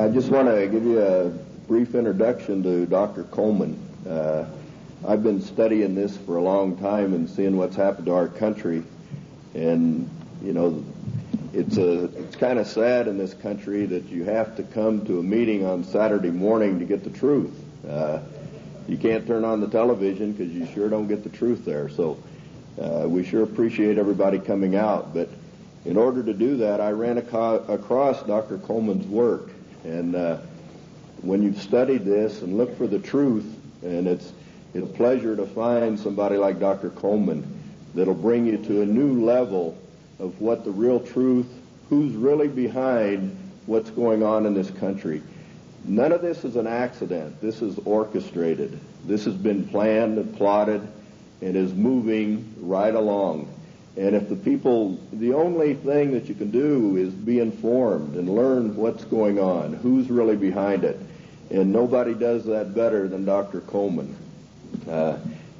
I just want to give you a brief introduction to Dr. Coleman. I've been studying this for a long time and seeing what's happened to our country, and you know, it's kind of sad in this country that you have to come to a meeting on Saturday morning to get the truth. You can't turn on the television because you sure don't get the truth there. So we sure appreciate everybody coming out. But in order to do that, I ran across Dr. Coleman's work. And when you've studied this and looked for the truth, and it's a pleasure to find somebody like Dr. Coleman that'll bring you to a new level of what the real truth, who's really behind what's going on in this country. None of this is an accident. This is orchestrated. This has been planned and plotted and is moving right along. And if the only thing that you can do is be informed and learn what's going on, who's really behind it. And nobody does that better than Dr. Coleman.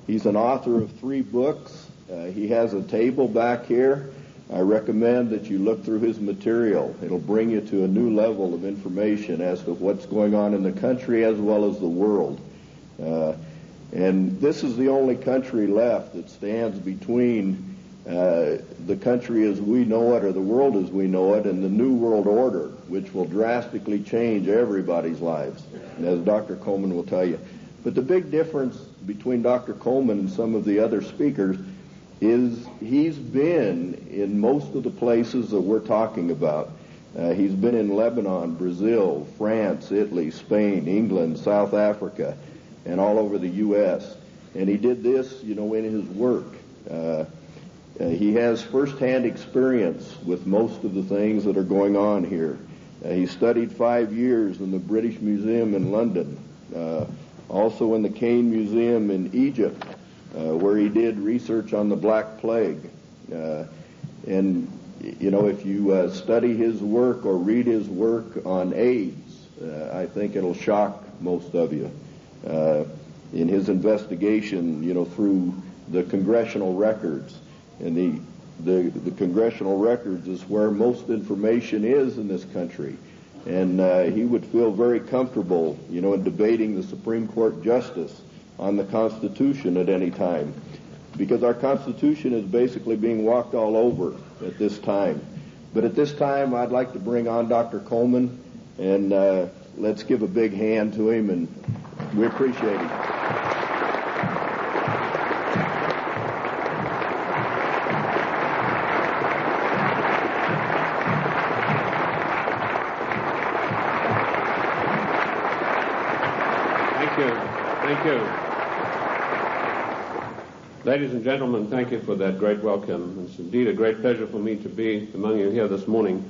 He's an author of 3 books. He has a table back here. I recommend that you look through his material. It'll bring you to a new level of information as to what's going on in the country as well as the world. And this is the only country left that stands between the country as we know it, or the world as we know it, and the New World Order, which will drastically change everybody's lives, as Dr. Coleman will tell you. But the big difference between Dr. Coleman and some of the other speakers is he's been in most of the places that we're talking about. He's been in Lebanon, Brazil, France, Italy, Spain, England, South Africa, and all over the U.S. And he did this, in his work. He has first-hand experience with most of the things that are going on here. He studied 5 years in the British Museum in London, also in the Cain Museum in Egypt, where he did research on the Black Plague. And, if you study his work or read his work on AIDS, I think it'll shock most of you. In his investigation, through the congressional records. And the congressional records is where most information is in this country. And he would feel very comfortable, in debating the Supreme Court justice on the Constitution at any time, because our Constitution is basically being walked all over at this time. But at this time, I'd like to bring on Dr. Coleman, and let's give a big hand to him, and we appreciate him. Thank you. Ladies and gentlemen, thank you for that great welcome. It's indeed a great pleasure for me to be among you here this morning.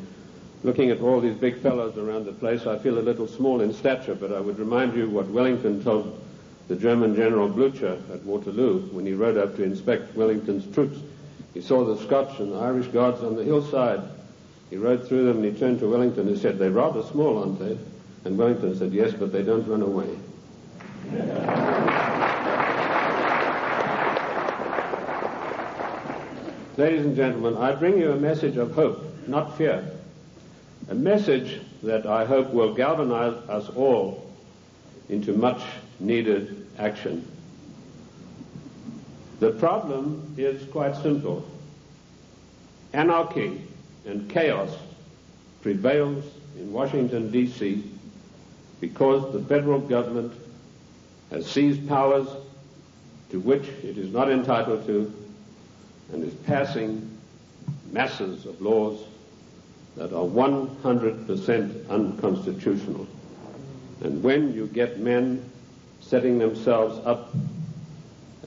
Looking at all these big fellows around the place, I feel a little small in stature, but I would remind you what Wellington told the German General Blücher at Waterloo when he rode up to inspect Wellington's troops. He saw the Scotch and the Irish Guards on the hillside. He rode through them and he turned to Wellington and said, "They're rather small, aren't they?" And Wellington said, "Yes, but they don't run away." Ladies and gentlemen, I bring you a message of hope, not fear. A message that I hope will galvanize us all into much needed action. The problem is quite simple. Anarchy and chaos prevails in Washington, D.C. because the federal government has seized powers to which it is not entitled to and is passing masses of laws that are 100% unconstitutional. And when you get men setting themselves up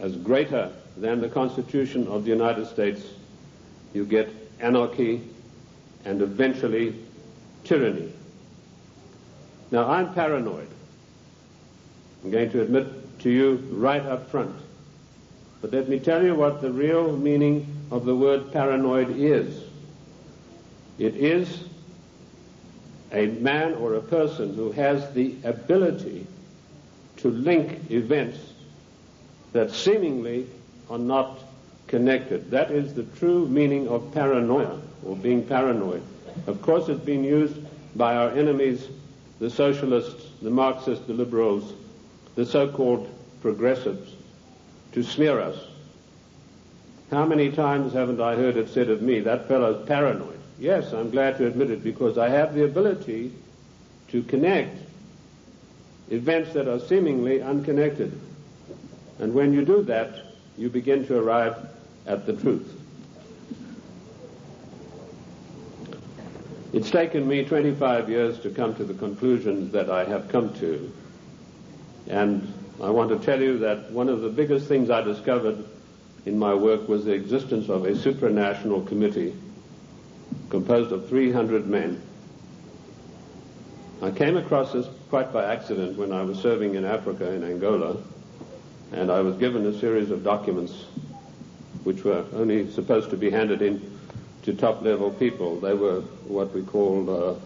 as greater than the Constitution of the United States, you get anarchy and eventually tyranny. Now, I'm paranoid. I'm going to admit to you right up front. But let me tell you what the real meaning of the word paranoid is. It is a man or a person who has the ability to link events that seemingly are not connected. That is the true meaning of paranoia, or being paranoid. Of course, it's been used by our enemies the socialists, the Marxists, the liberals, the so-called progressives, to smear us. How many times haven't I heard it said of me, that fellow's paranoid? Yes, I'm glad to admit it, because I have the ability to connect events that are seemingly unconnected. And when you do that, you begin to arrive at the truth. It's taken me 25 years to come to the conclusions that I have come to. And I want to tell you that one of the biggest things I discovered in my work was the existence of a supranational committee composed of 300 men. I came across this quite by accident when I was serving in Africa, in Angola, and I was given a series of documents which were only supposed to be handed in to top-level people. They were what we call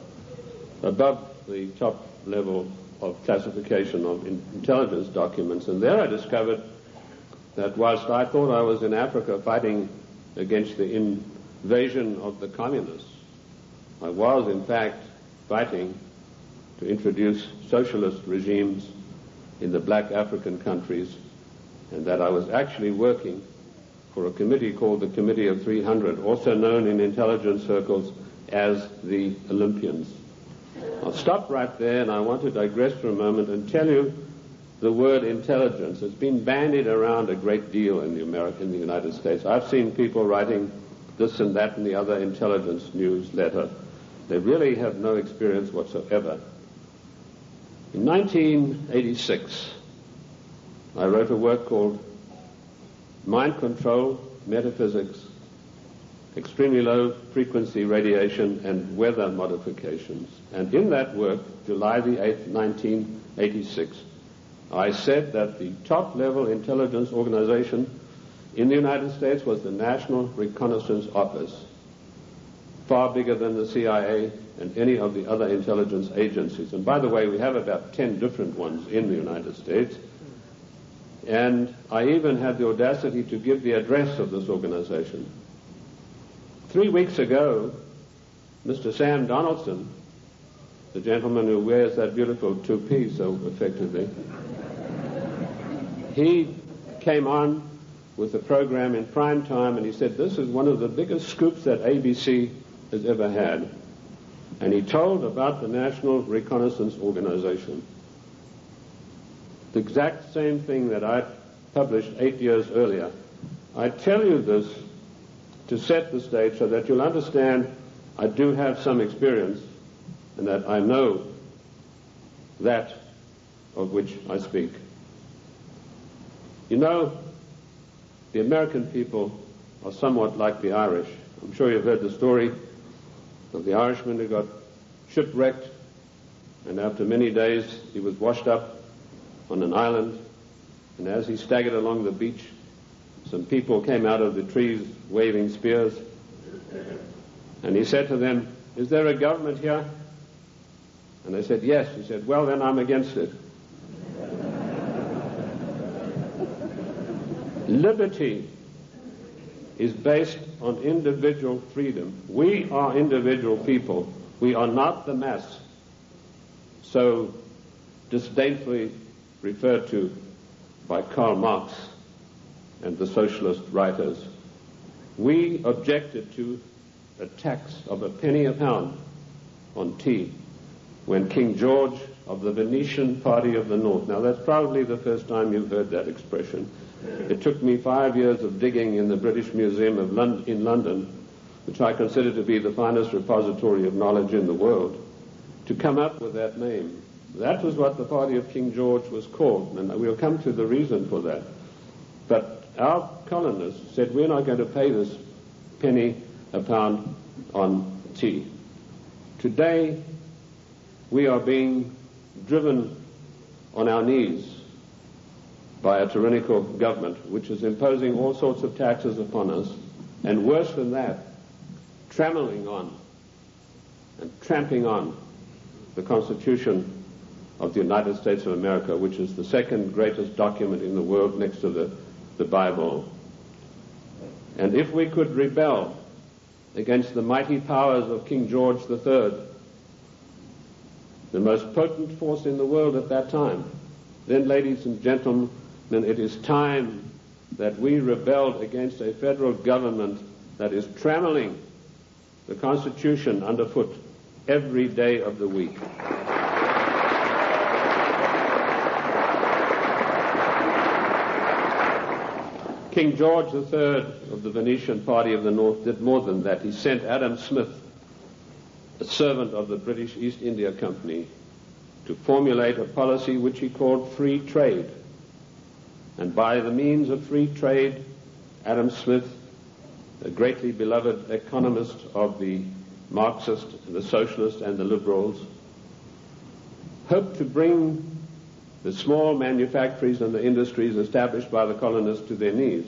above the top level of classification of intelligence documents. And there I discovered that whilst I thought I was in Africa fighting against the invasion of the communists, I was in fact fighting to introduce socialist regimes in the black African countries, and that I was actually working for a committee called the Committee of 300, also known in intelligence circles as the Olympians. I'll stop right there, and I want to digress for a moment and tell you the word intelligence. It's been bandied around a great deal in the United States. I've seen people writing this and that and the other intelligence newsletter. They really have no experience whatsoever. In 1986, I wrote a work called Mind Control, Metaphysics, Extremely Low Frequency Radiation, and Weather Modifications. And in that work, July the 8th, 1986, I said that the top-level intelligence organization in the United States was the National Reconnaissance Office, far bigger than the CIA and any of the other intelligence agencies. And by the way, we have about 10 different ones in the United States. And I even had the audacity to give the address of this organization. 3 weeks ago, Mr. Sam Donaldson, the gentleman who wears that beautiful toupee so effectively, he came on with a program in prime time, and he said, this is one of the biggest scoops that ABC has ever had. And he told about the National Reconnaissance Organization. The exact same thing that I published 8 years earlier. I tell you this to set the stage so that you'll understand I do have some experience and that I know that of which I speak. You know, the American people are somewhat like the Irish. I'm sure you've heard the story of the Irishman who got shipwrecked, and after many days he was washed up on an island, and as he staggered along the beach, some people came out of the trees waving spears, and he said to them, is there a government here? And they said, yes. He said, well, then I'm against it. Liberty is based on individual freedom. We are individual people. We are not the mass, so disdainfully referred to by Karl Marx and the socialist writers. We objected to a tax of a penny a pound on tea when King George of the Venetian Party of the North, now that's probably the first time you've heard that expression. It took me 5 years of digging in the British Museum in London, which I consider to be the finest repository of knowledge in the world, to come up with that name. That was what the party of King George was called, and we'll come to the reason for that. But our colonists said, we're not going to pay this penny a pound on tea. Today, we are being driven on our knees by a tyrannical government which is imposing all sorts of taxes upon us, and worse than that, trammeling on and tramping on the Constitution of the United States of America, which is the second greatest document in the world next to the Bible. And if we could rebel against the mighty powers of King George III, the most potent force in the world at that time. Then, ladies and gentlemen, it is time that we rebelled against a federal government that is trammeling the Constitution underfoot every day of the week. King George III of the Venetian Party of the North did more than that. He sent Adam Smith, a servant of the British East India Company, to formulate a policy which he called free trade. And by the means of free trade, Adam Smith, a greatly beloved economist of the Marxist, the Socialist, and the Liberals, hoped to bring the small manufactories and the industries established by the colonists to their knees.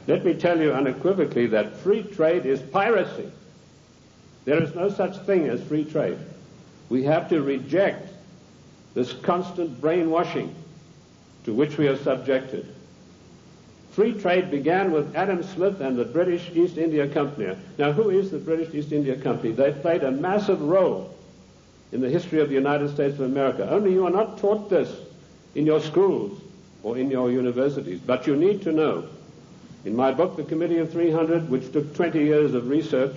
Let me tell you unequivocally that free trade is piracy. There is no such thing as free trade. We have to reject this constant brainwashing to which we are subjected. Free trade began with Adam Smith and the British East India Company. Now, who is the British East India Company? They played a massive role in the history of the United States of America. Only you are not taught this in your schools or in your universities, but you need to know. In my book, The Committee of 300, which took 20 years of research,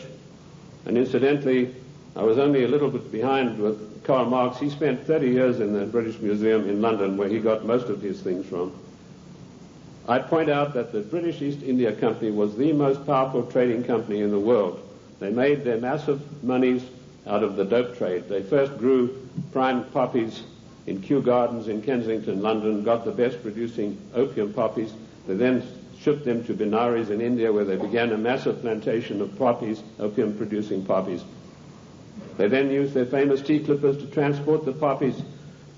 and incidentally, I was only a little bit behind with Karl Marx. He spent 30 years in the British Museum in London, where he got most of his things from. I point out that the British East India Company was the most powerful trading company in the world. They made their massive monies out of the dope trade. They first grew prime poppies in Kew Gardens in Kensington, London, got the best producing opium poppies. They then shipped them to Benares in India, where they began a massive plantation of poppies, opium-producing poppies. They then used their famous tea clippers to transport the poppies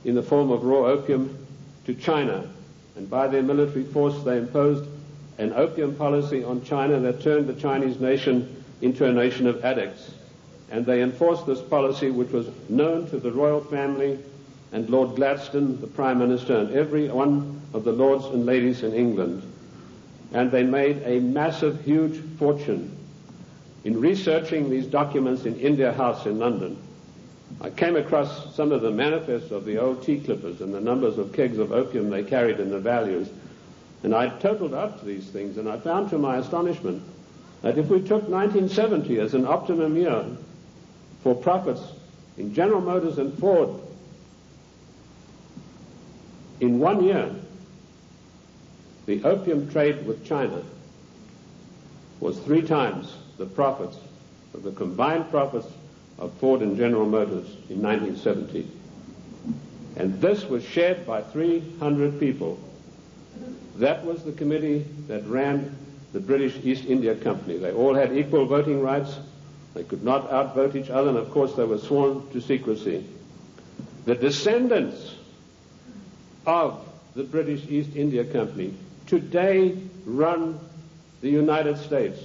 in the form of raw opium to China. And by their military force, they imposed an opium policy on China that turned the Chinese nation into a nation of addicts. And they enforced this policy, which was known to the royal family and Lord Gladstone, the Prime Minister, and every one of the lords and ladies in England. And they made a massive, huge fortune. In researching these documents in India House in London, I came across some of the manifests of the old tea clippers and the numbers of kegs of opium they carried and the values. And I totaled up these things, and I found to my astonishment that if we took 1970 as an optimum year for profits in General Motors and Ford, in 1 year, the opium trade with China was 3 times the profits of the combined profits of Ford and General Motors in 1970. And this was shared by 300 people. That was the committee that ran the British East India Company. They all had equal voting rights. They could not outvote each other, and of course they were sworn to secrecy. The descendants of the British East India Company today run the United States.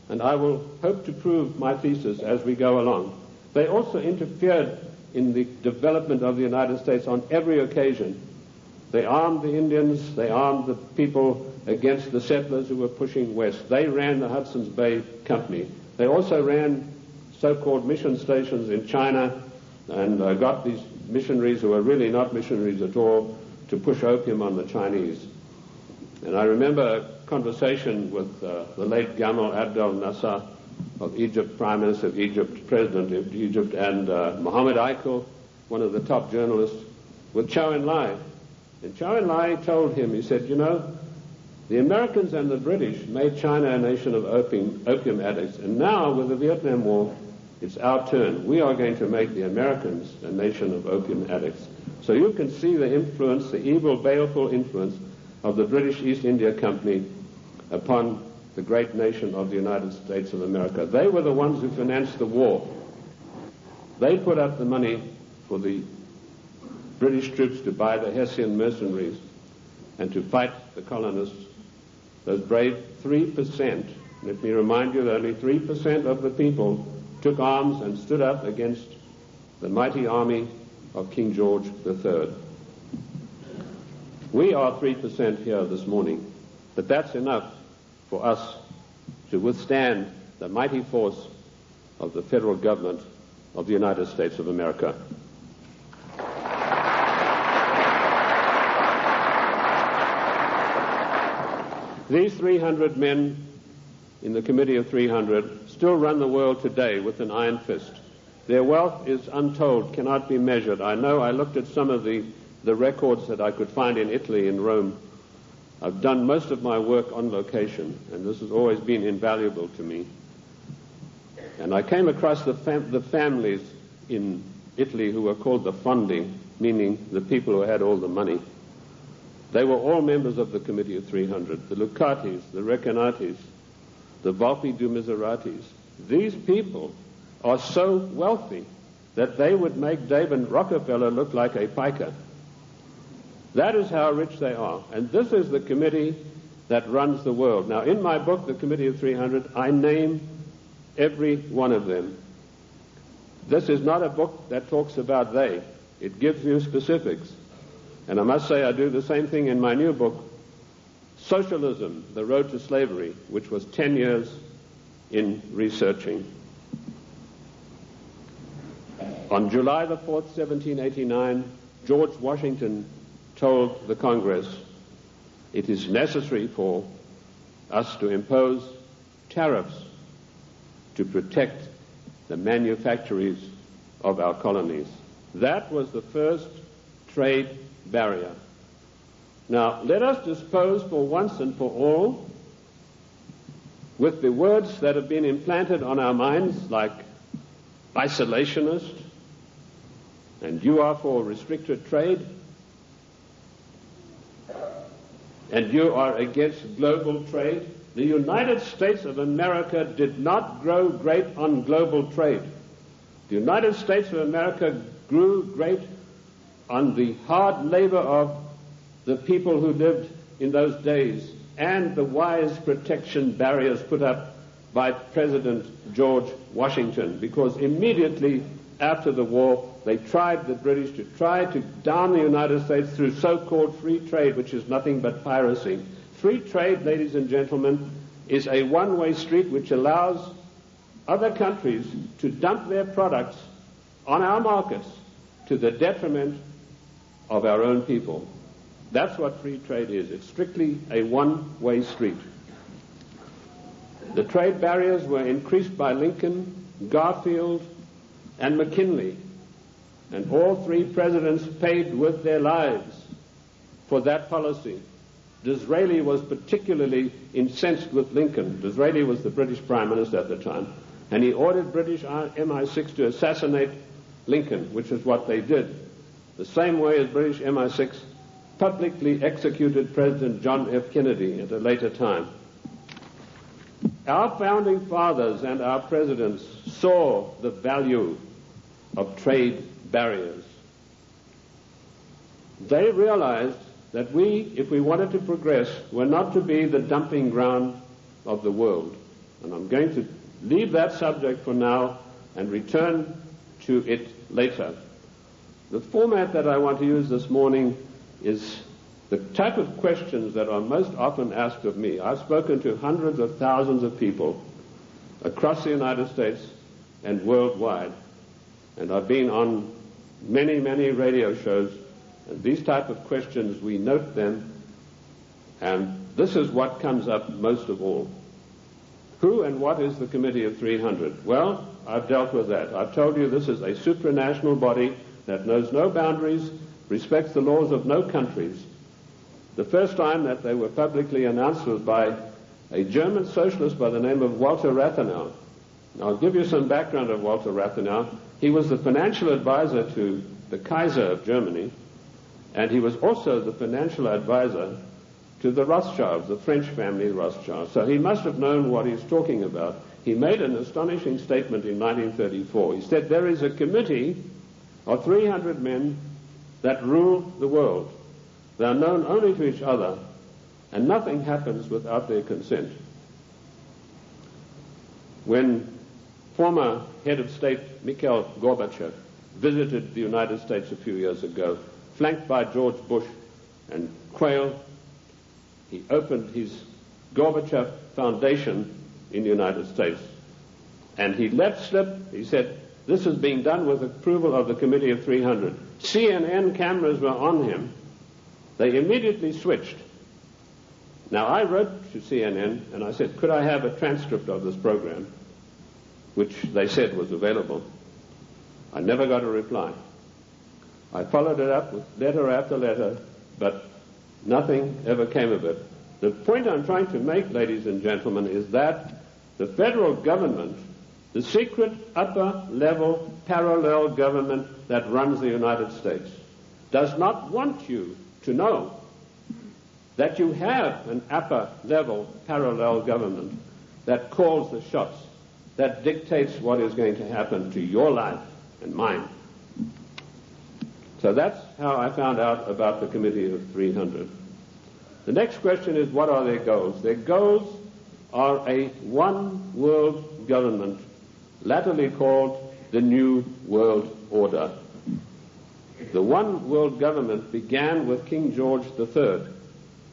And I will hope to prove my thesis as we go along. They also interfered in the development of the United States on every occasion. They armed the Indians, they armed the people against the settlers who were pushing west. They ran the Hudson's Bay Company. They also ran so-called mission stations in China and got these missionaries who were really not missionaries at all to push opium on the Chinese. And I remember a conversation with the late Gamal Abdel Nasser of Egypt, Prime Minister of Egypt, President of Egypt, and Mohammed Eichel, one of the top journalists, with Chow En-lai. And Chow En-lai told him, he said, you know, the Americans and the British made China a nation of opium addicts, and now with the Vietnam War, it's our turn. We are going to make the Americans a nation of opium addicts. So you can see the influence, the evil, baleful influence of the British East India Company upon the great nation of the United States of America. They were the ones who financed the war. They put up the money for the British troops to buy the Hessian mercenaries and to fight the colonists. Those brave 3%, let me remind you that only 3% of the people took arms and stood up against the mighty army of King George III. We are 3% here this morning, but that's enough for us to withstand the mighty force of the federal government of the United States of America. These 300 men in the Committee of 300 still run the world today with an iron fist. Their wealth is untold, cannot be measured. I know I looked at some of the records that I could find in Italy, in Rome. I've done most of my work on location, and this has always been invaluable to me. And I came across the families in Italy who were called the Fondi, meaning the people who had all the money. They were all members of the Committee of 300, the Lucatis, the Recanatis, the Volpi du Miseratis. These people are so wealthy that they would make David Rockefeller look like a piker. That is how rich they are. And this is the committee that runs the world. Now, in my book, The Committee of 300, I name every one of them. This is not a book that talks about they. It gives you specifics. And I must say I do the same thing in my new book, Socialism, The Road to Slavery, which was 10 years in researching. On July the 4th, 1789, George Washington told the Congress, it is necessary for us to impose tariffs to protect the manufactories of our colonies. That was the first trade barrier. Now, let us dispose for once and for all with the words that have been implanted on our minds, like isolationist, and you are for restricted trade, and you are against global trade. The United States of America did not grow great on global trade. The United States of America grew great on the hard labor of the people who lived in those days and the wise protection barriers put up by President George Washington, because immediately after the war they tried, the British, to try to down the United States through so-called free trade, which is nothing but piracy. Free trade, ladies and gentlemen, is a one-way street which allows other countries to dump their products on our markets to the detriment of our own people. That's what free trade is. It's strictly a one-way street. The trade barriers were increased by Lincoln, Garfield, and McKinley, and all three presidents paid with their lives for that policy. Disraeli was particularly incensed with Lincoln. Disraeli was the British Prime Minister at the time, and he ordered British MI6 to assassinate Lincoln, which is what they did, the same way as British MI6 publicly executed President John F. Kennedy at a later time. Our founding fathers and our presidents saw the value of trade barriers. They realized that we, if we wanted to progress, were not to be the dumping ground of the world. And I'm going to leave that subject for now and return to it later. The format that I want to use this morning is the type of questions that are most often asked of me. I've spoken to hundreds of thousands of people across the United States and worldwide, and I've been on many, many radio shows, and these type of questions, we note them, and this is what comes up most of all. Who and what is the Committee of 300? Well, I've dealt with that. I've told you this is a supranational body that knows no boundaries, respects the laws of no countries. The first time that they were publicly announced was by a German socialist by the name of Walter Rathenau. Now, I'll give you some background of Walter Rathenau. He was the financial advisor to the Kaiser of Germany, and he was also the financial advisor to the Rothschilds, the French family Rothschild. So he must have known what he's talking about. He made an astonishing statement in 1934. He said, there is a committee of 300 men that rule the world. They are known only to each other, and nothing happens without their consent. When former head of state Mikhail Gorbachev visited the United States a few years ago, flanked by George Bush and Quayle, he opened his Gorbachev Foundation in the United States. And he let slip, he said, this is being done with approval of the Committee of 300. CNN cameras were on him. They immediately switched. Now, I wrote to CNN and I said, could I have a transcript of this program, which they said was available. I never got a reply. I followed it up with letter after letter, but nothing ever came of it. The point I'm trying to make, ladies and gentlemen, is that the federal government, the secret upper-level parallel government that runs the United States, does not want you to know that you have an upper-level parallel government that calls the shots, that dictates what is going to happen to your life and mine. So that's how I found out about the Committee of 300. The next question is, what are their goals? Their goals are a one-world government, latterly called the New World Order. The one-world government began with King George III.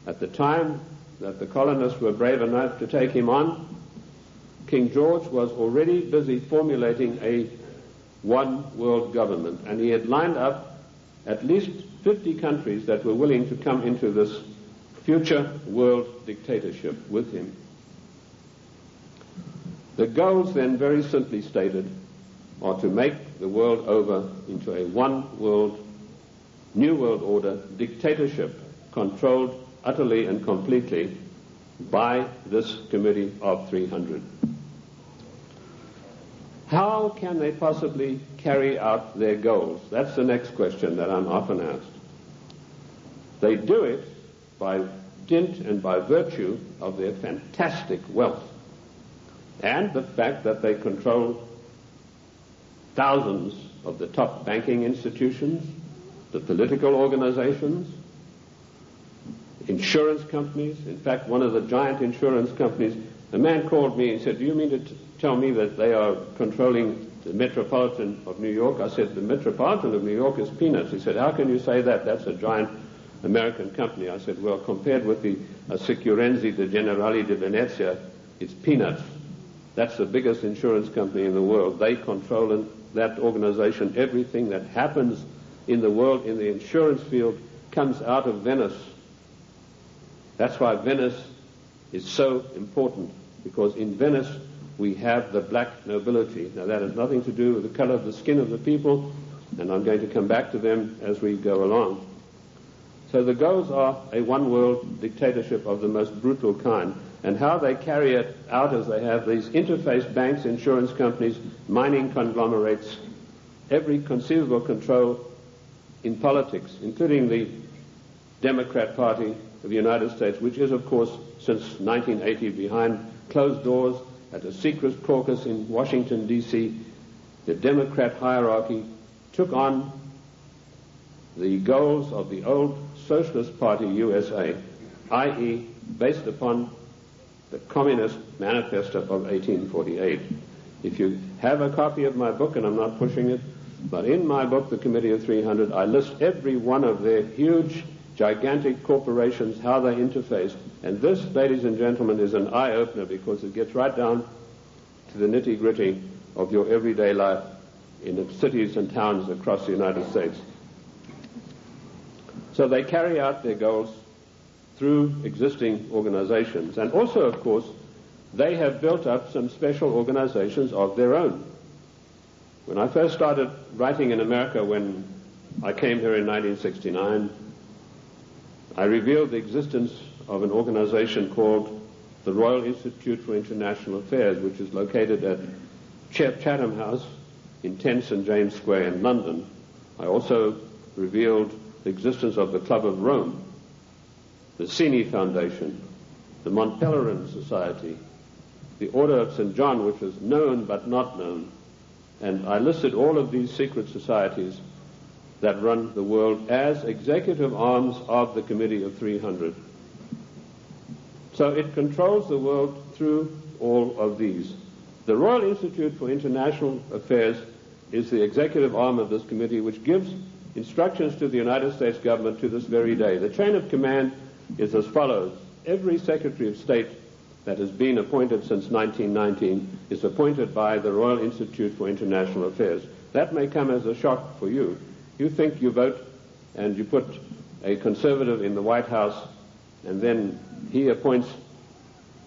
At the time that the colonists were brave enough to take him on, King George was already busy formulating a one-world government, and he had lined up at least 50 countries that were willing to come into this future world dictatorship with him. The goals then, very simply stated, are to make the world over into a one-world, new world order dictatorship controlled utterly and completely by this Committee of 300. How can they possibly carry out their goals? That's the next question that I'm often asked. They do it by dint and by virtue of their fantastic wealth and the fact that they control thousands of the top banking institutions, the political organizations, insurance companies. In fact, one of the giant insurance companies, a man called me and said, do you mean to tell me that they are controlling the Metropolitan of New York? I said, the Metropolitan of New York is peanuts. He said, how can you say that? That's a giant American company. I said, well, compared with the Sicurezza de Generali de Venezia, it's peanuts. That's the biggest insurance company in the world. They control in that organization everything that happens in the world in the insurance field comes out of Venice. That's why Venice is so important, because in Venice we have the black nobility. Now that has nothing to do with the color of the skin of the people, and I'm going to come back to them as we go along. So the goals are a one-world dictatorship of the most brutal kind, and how they carry it out is they have these interface banks, insurance companies, mining conglomerates, every conceivable control in politics, including the Democrat Party of the United States, which is, of course, since 1980 behind closed doors at a secret caucus in Washington, D.C. The Democrat hierarchy took on the goals of the old Socialist Party USA, i.e., based upon the Communist Manifesto of 1848. If you have a copy of my book, and I'm not pushing it, but in my book, The Committee of 300, I list every one of their huge, gigantic corporations, how they interface. And this, ladies and gentlemen, is an eye-opener, because it gets right down to the nitty-gritty of your everyday life in the cities and towns across the United States. So they carry out their goals through existing organizations. And also, of course, they have built up some special organizations of their own. When I first started writing in America, when I came here in 1969, I revealed the existence of an organization called the Royal Institute for International Affairs, which is located at Chatham House in 10 St. James Square in London. I also revealed the existence of the Club of Rome, the Cini Foundation, the Mont Pelerin Society, the Order of St. John, which was known but not known. And I listed all of these secret societies that run the world as executive arms of the Committee of 300. So it controls the world through all of these. The Royal Institute for International Affairs is the executive arm of this committee, which gives instructions to the United States government to this very day. The chain of command is as follows. Every Secretary of State that has been appointed since 1919 is appointed by the Royal Institute for International Affairs. That may come as a shock for you. You think you vote and you put a conservative in the White House, and then he appoints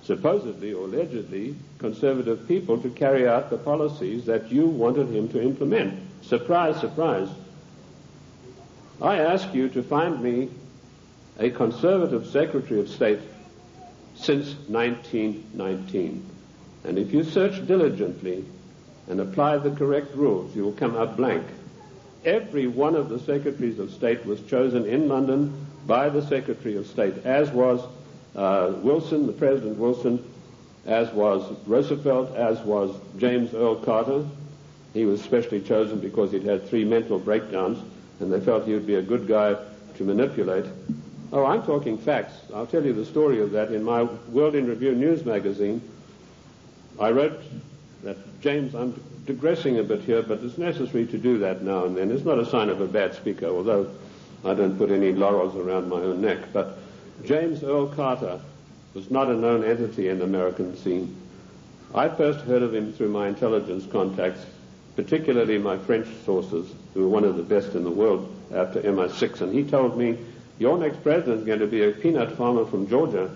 supposedly or allegedly conservative people to carry out the policies that you wanted him to implement. Surprise, surprise. I ask you to find me a conservative Secretary of State since 1919. And if you search diligently and apply the correct rules, you will come out blank. Every one of the Secretaries of State was chosen in London by the Secretary of State, as was Wilson, the President Wilson, as was Roosevelt, as was James Earl Carter. He was specially chosen because he'd had 3 mental breakdowns, and they felt he would be a good guy to manipulate. Oh, I'm talking facts. I'll tell you the story of that. In my World in Review news magazine, I wrote that, James, I'm digressing a bit here, but it's necessary to do that now and then. It's not a sign of a bad speaker, although I don't put any laurels around my own neck. But James Earl Carter was not a known entity in the American scene. I first heard of him through my intelligence contacts, particularly my French sources, who were one of the best in the world after MI6, and he told me, your next president is going to be a peanut farmer from Georgia.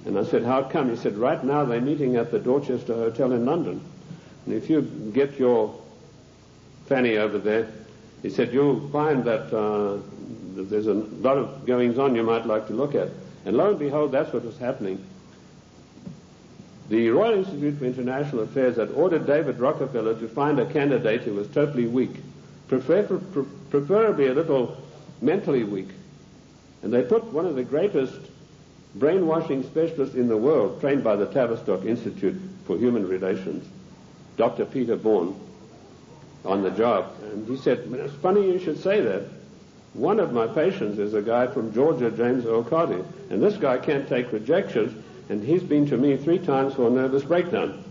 And I said, how come? He said, right now they're meeting at the Dorchester Hotel in London. And if you get your fanny over there, he said, you'll find that there's a lot of goings-on you might like to look at. And lo and behold, that's what was happening. The Royal Institute for International Affairs had ordered David Rockefeller to find a candidate who was totally weak, preferably a little mentally weak. And they put one of the greatest brainwashing specialists in the world, trained by the Tavistock Institute for Human Relations, Dr. Peter Bourne, on the job. And he said, it's funny you should say that. One of my patients is a guy from Georgia, James Earl Carter, and this guy can't take rejection, and he's been to me 3 times for a nervous breakdown.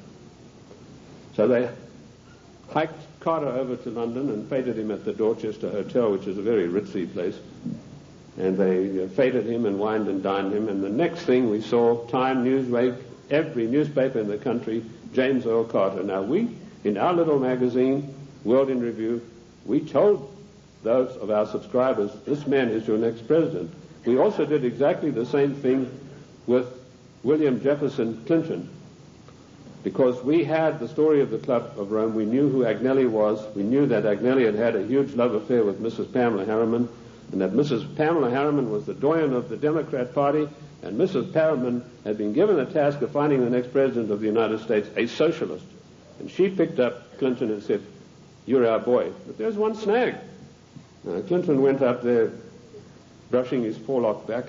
So they hiked Carter over to London and feted him at the Dorchester Hotel, which is a very ritzy place. And they feted him and wined and dined him. And the next thing we saw, Time, Newsweek, every newspaper in the country, James Earl Carter. Now we, in our little magazine, World in Review, we told those of our subscribers, this man is your next president. We also did exactly the same thing with William Jefferson Clinton, because we had the story of the Club of Rome. We knew who Agnelli was. We knew that Agnelli had had a huge love affair with Mrs. Pamela Harriman, and that Mrs. Pamela Harriman was the doyen of the Democrat Party, and Mrs. Harriman had been given the task of finding the next president of the United States, a socialist. And she picked up Clinton and said, you're our boy. But there's one snag. Clinton went up there, brushing his forelock back,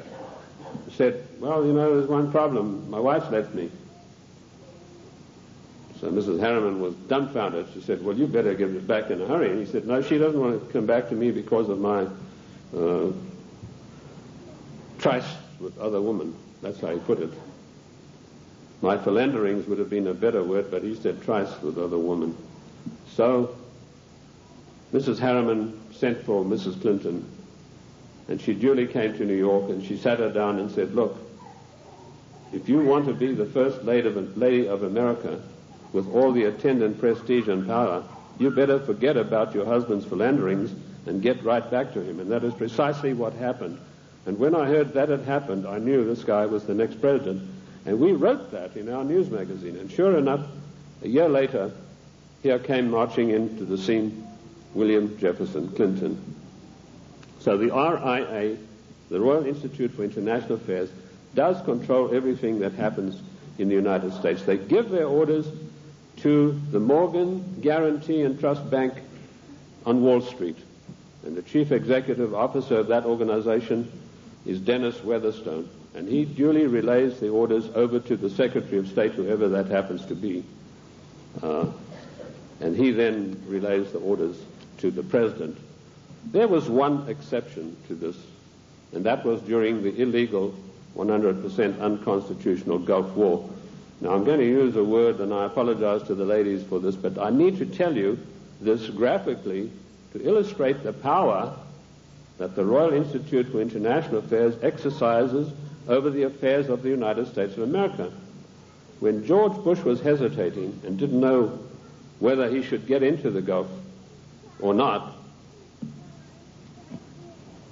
said, well, you know, there's one problem. My wife's left me. So Mrs. Harriman was dumbfounded. She said, well, you better give it back in a hurry. And he said, no, she doesn't want to come back to me because of my tryst with other women. That's how he put it. My philanderings would have been a better word, but he said tryst with other women. So Mrs. Harriman sent for Mrs. Clinton, and she duly came to New York, and she sat her down and said, look, if you want to be the first lady of America with all the attendant prestige and power, you better forget about your husband's philanderings and get right back to him. And that is precisely what happened. And when I heard that had happened, I knew this guy was the next president. And we wrote that in our news magazine. And sure enough, a year later, here came marching into the scene William Jefferson Clinton. So the RIA, the Royal Institute for International Affairs, does control everything that happens in the United States. They give their orders to the Morgan Guarantee and Trust Bank on Wall Street. And the chief executive officer of that organization is Dennis Weatherstone. And he duly relays the orders over to the Secretary of State, whoever that happens to be. And he then relays the orders to the President. There was one exception to this, and that was during the illegal, 100% unconstitutional Gulf War. Now, I'm going to use a word, and I apologize to the ladies for this, but I need to tell you this graphically to illustrate the power that the Royal Institute for International Affairs exercises over the affairs of the United States of America. when George Bush was hesitating and didn't know whether he should get into the Gulf or not,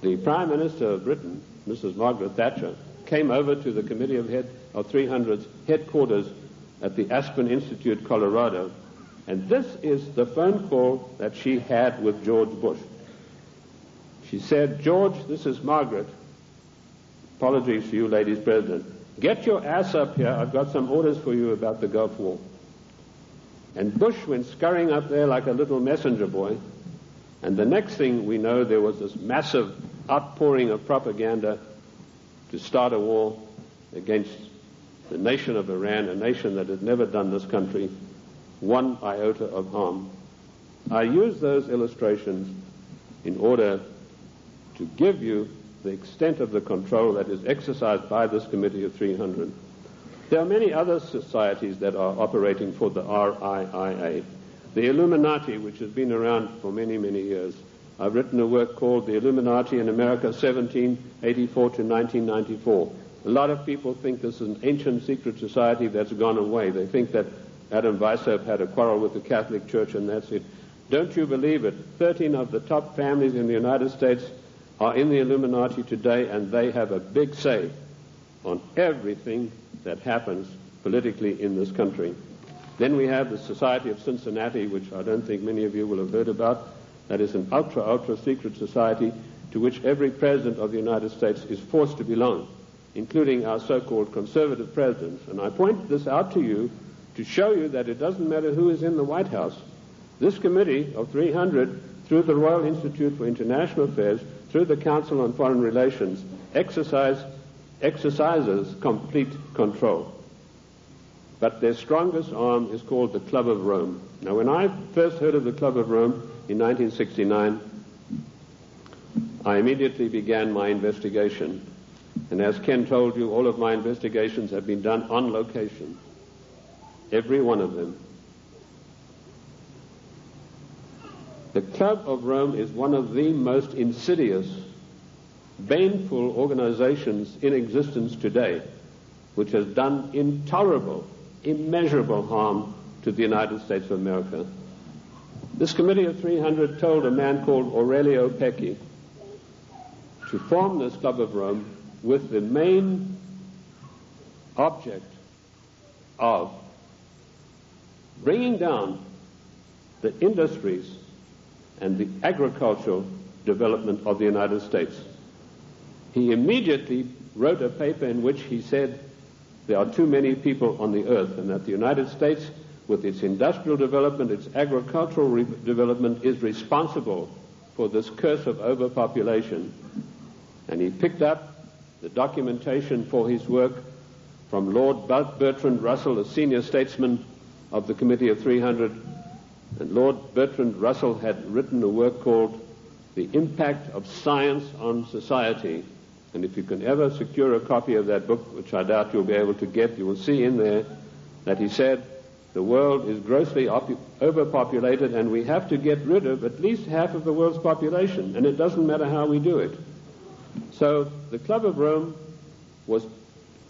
the Prime Minister of Britain, Mrs. Margaret Thatcher, came over to the Committee of 300's headquarters at the Aspen Institute, Colorado, and this is the phone call that she had with George Bush. She said, "George, this is Margaret. Apologies to you, ladies president. Get your ass up here. I've got some orders for you about the Gulf War." And Bush went scurrying up there like a little messenger boy. And the next thing we know, there was this massive outpouring of propaganda to start a war against the nation of Iran, a nation that had never done this country one iota of harm. I use those illustrations in order to give you the extent of the control that is exercised by this Committee of 300. There are many other societies that are operating for the RIIA. The Illuminati, which has been around for many, many years. I've written a work called The Illuminati in America, 1784 to 1994. A lot of people think this is an ancient secret society that's gone away. They think that Adam Weishaupt had a quarrel with the Catholic Church and that's it. Don't you believe it? 13 of the top families in the United States are in the Illuminati today, and they have a big say on everything that happens politically in this country. Then we have the Society of Cincinnati, which I don't think many of you will have heard about. That is an ultra secret society to which every president of the United States is forced to belong, including our so-called conservative presidents. And I point this out to you to show you that it doesn't matter who is in the White House. This Committee of 300, through the Royal Institute for International Affairs, through the Council on Foreign Relations, exercises complete control. But their strongest arm is called the Club of Rome. Now, when I first heard of the Club of Rome in 1969, I immediately began my investigation. And as Ken told you, all of my investigations have been done on location. Every one of them. The Club of Rome is one of the most insidious, baneful organizations in existence today, which has done intolerable, immeasurable harm to the United States of America. This Committee of 300 told a man called Aurelio Pecchi to form this Club of Rome with the main object of bringing down the industries and the agricultural development of the United States. He immediately wrote a paper in which he said there are too many people on the earth and that the United States, with its industrial development, its agricultural development, is responsible for this curse of overpopulation. And he picked up the documentation for his work from Lord Bertrand Russell, a senior statesman of the Committee of 300. And Lord Bertrand Russell had written a work called The Impact of Science on Society. And if you can ever secure a copy of that book, which I doubt you'll be able to get, you will see in there that he said the world is grossly overpopulated and we have to get rid of at least half of the world's population, and it doesn't matter how we do it. So the Club of Rome was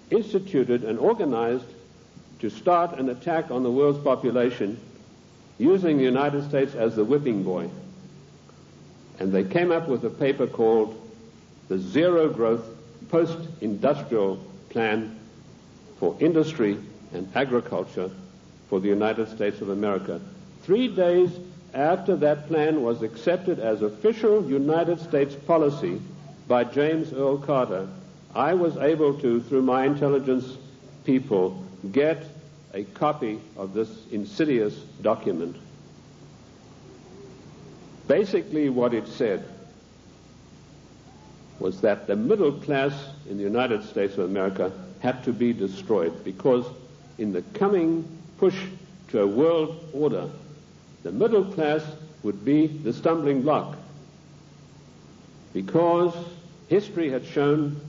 instituted and organized to start an attack on the world's population using the United States as the whipping boy. And they came up with a paper called the Zero Growth Post-Industrial Plan for Industry and Agriculture for the United States of America. 3 days after that plan was accepted as official United States policy by James Earl Carter, I was able to, through my intelligence people, get a copy of this insidious document. Basically what it said was that the middle class in the United States of America had to be destroyed because in the coming push to a world order, the middle class would be the stumbling block because history had shown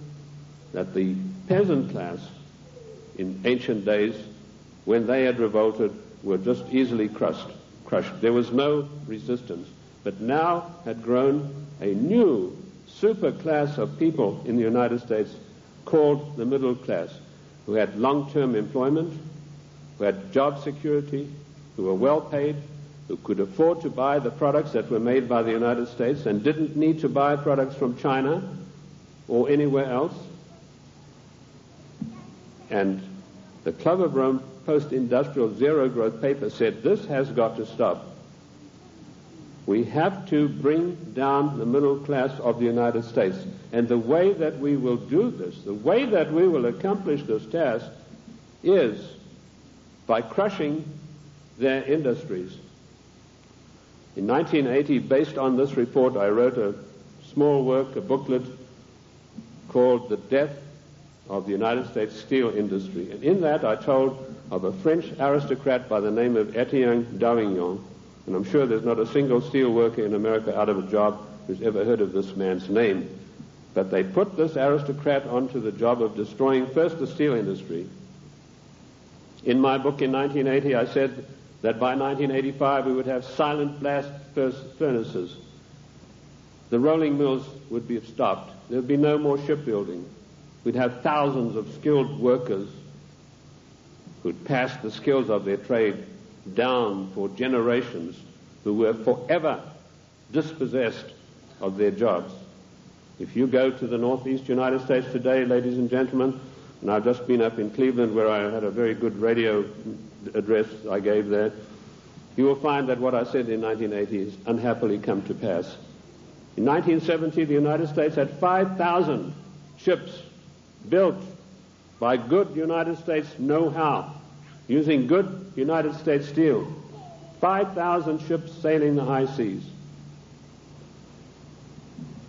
that the peasant class in ancient days, when they had revolted, were just easily crushed. There was no resistance. But now had grown a new super class of people in the United States called the middle class, who had long-term employment, who had job security, who were well paid, who could afford to buy the products that were made by the United States and didn't need to buy products from China or anywhere else. And the Club of Rome post-industrial zero-growth paper said, this has got to stop. We have to bring down the middle class of the United States. And the way that we will do this, the way that we will accomplish this task, is by crushing their industries. In 1980, based on this report, I wrote a small work, a booklet, called The Death of the United States Steel Industry. And in that I told of a French aristocrat by the name of Etienne d'Avignon, and I'm sure there's not a single steel worker in America out of a job who's ever heard of this man's name. But they put this aristocrat onto the job of destroying first the steel industry. In my book in 1980, I said that by 1985 we would have silent blast furnaces. The rolling mills would be stopped. There would be no more shipbuilding. We'd have thousands of skilled workers who'd passed the skills of their trade down for generations, who were forever dispossessed of their jobs. If you go to the northeast United States today, ladies and gentlemen, and I've just been up in Cleveland where I had a very good radio address I gave there, you will find that what I said in 1980 has unhappily come to pass. In 1970, the United States had 5,000 ships built by good United States know-how, using good United States steel. 5,000 ships sailing the high seas.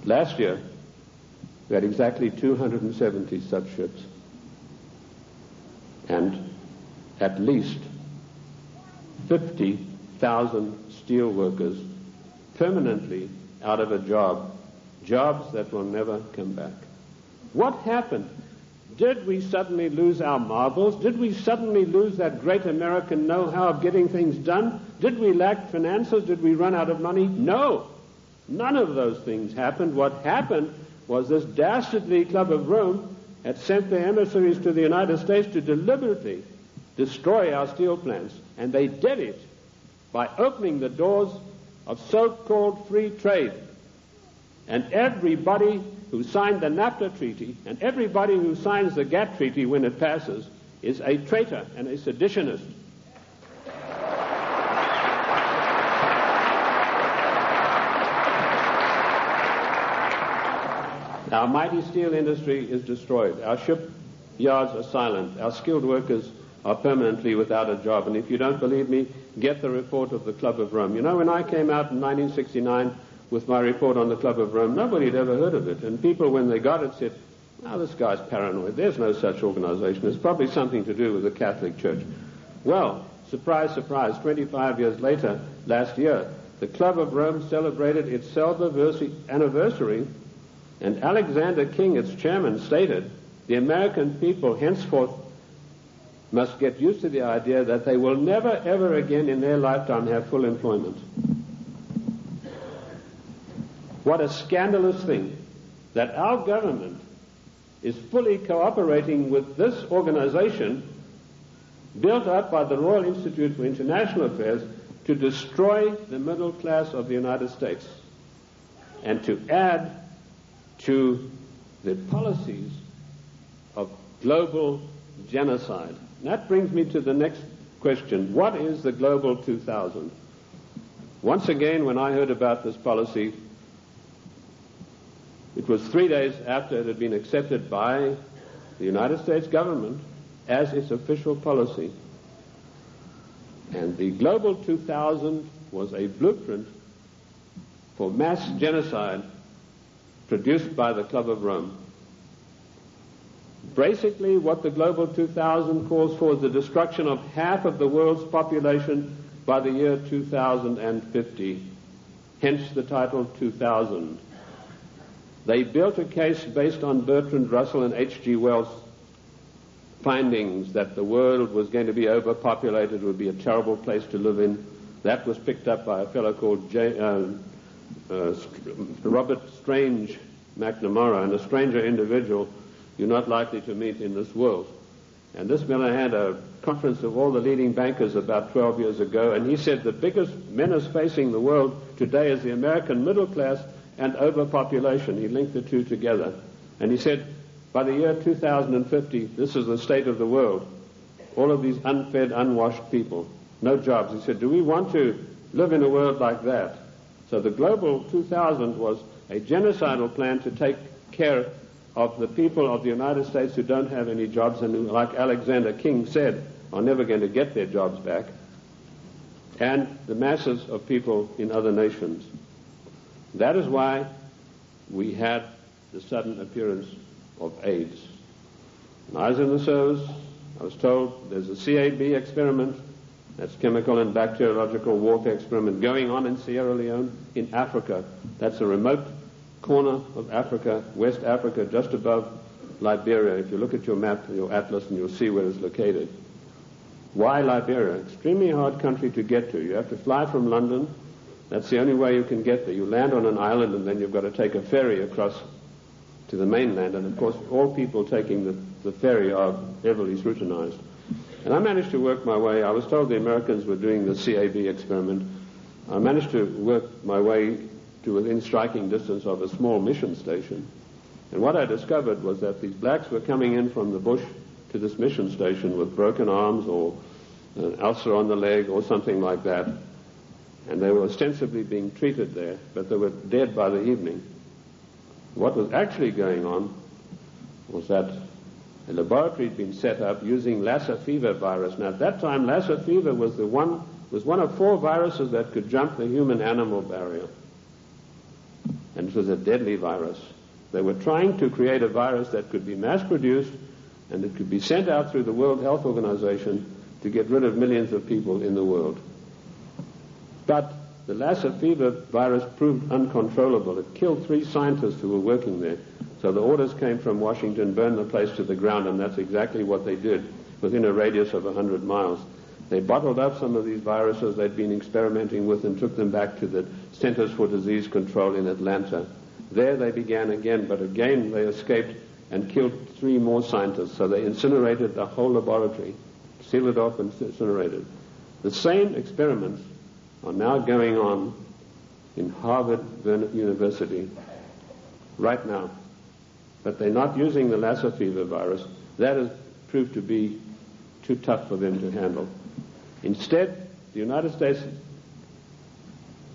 Last year, we had exactly 270 such ships. And at least 50,000 steel workers permanently out of a job, jobs that will never come back. What happened? Did we suddenly lose our marbles? Did we suddenly lose that great American know-how of getting things done? Did we lack finances? Did we run out of money? No. None of those things happened. What happened was this dastardly Club of Rome had sent their emissaries to the United States to deliberately destroy our steel plants. And they did it by opening the doors of so-called free trade. And everybody who signed the NAFTA treaty and everybody who signs the GATT treaty when it passes is a traitor and a seditionist. Our mighty steel industry is destroyed. Our shipyards are silent. Our skilled workers are permanently without a job. And if you don't believe me, get the report of the Club of Rome. You know, when I came out in 1969 with my report on the Club of Rome, nobody had ever heard of it. And people, when they got it, said, "Oh, this guy's paranoid. There's no such organization. It's probably something to do with the Catholic Church." Well, surprise, surprise, 25 years later, last year, the Club of Rome celebrated its anniversary, and Alexander King, its chairman, stated, the American people henceforth must get used to the idea that they will never, ever again in their lifetime have full employment. What a scandalous thing that our government is fully cooperating with this organization built up by the Royal Institute for International Affairs to destroy the middle class of the United States and to add to the policies of global genocide. And that brings me to the next question. What is the Global 2000? Once again, when I heard about this policy, it was 3 days after it had been accepted by the United States government as its official policy. And the Global 2000 was a blueprint for mass genocide produced by the Club of Rome. Basically, what the Global 2000 calls for is the destruction of half of the world's population by the year 2050. Hence the title 2000. They built a case based on Bertrand Russell and H.G. Wells' findings that the world was going to be overpopulated, would be a terrible place to live in. That was picked up by a fellow called Robert Strange McNamara, and a stranger individual you're not likely to meet in this world. And this Miller had a conference of all the leading bankers about 12 years ago, and he said the biggest menace facing the world today is the American middle class and overpopulation. He linked the two together. And he said, by the year 2050, this is the state of the world. All of these unfed, unwashed people, no jobs. He said, do we want to live in a world like that? So the Global 2000 was a genocidal plan to take care of the people of the United States who don't have any jobs and who, like Alexander King said, are never going to get their jobs back, and the masses of people in other nations. That is why we had the sudden appearance of AIDS. When I was in the service, I was told there's a CAB experiment, that's chemical and bacteriological warfare experiment, going on in Sierra Leone, in Africa. That's a remote corner of Africa, West Africa, just above Liberia. If you look at your map, your atlas, and you'll see where it's located. Why Liberia? Extremely hard country to get to. You have to fly from London. That's the only way you can get there. You land on an island, and then you've got to take a ferry across to the mainland. And, of course, all people taking the ferry are heavily scrutinized. And I managed to work my way. I was told the Americans were doing the CAB experiment. I managed to work my way to within striking distance of a small mission station. And what I discovered was that these blacks were coming in from the bush to this mission station with broken arms or an ulcer on the leg or something like that. And they were ostensibly being treated there, but they were dead by the evening. What was actually going on was that a laboratory had been set up using Lassa fever virus. Now, at that time, Lassa fever was one of 4 viruses that could jump the human-animal barrier. And it was a deadly virus. They were trying to create a virus that could be mass-produced and it could be sent out through the World Health Organization to get rid of millions of people in the world. But the Lassa fever virus proved uncontrollable. It killed 3 scientists who were working there. So the orders came from Washington, burn the place to the ground, and that's exactly what they did within a radius of 100 miles. They bottled up some of these viruses they'd been experimenting with and took them back to the Centers for Disease Control in Atlanta. There they began again, but again they escaped and killed 3 more scientists. So they incinerated the whole laboratory, sealed it off and incinerated. The same experiments are now going on in Harvard University right now. But they're not using the Lassa fever virus. That has proved to be too tough for them to handle. Instead, the United States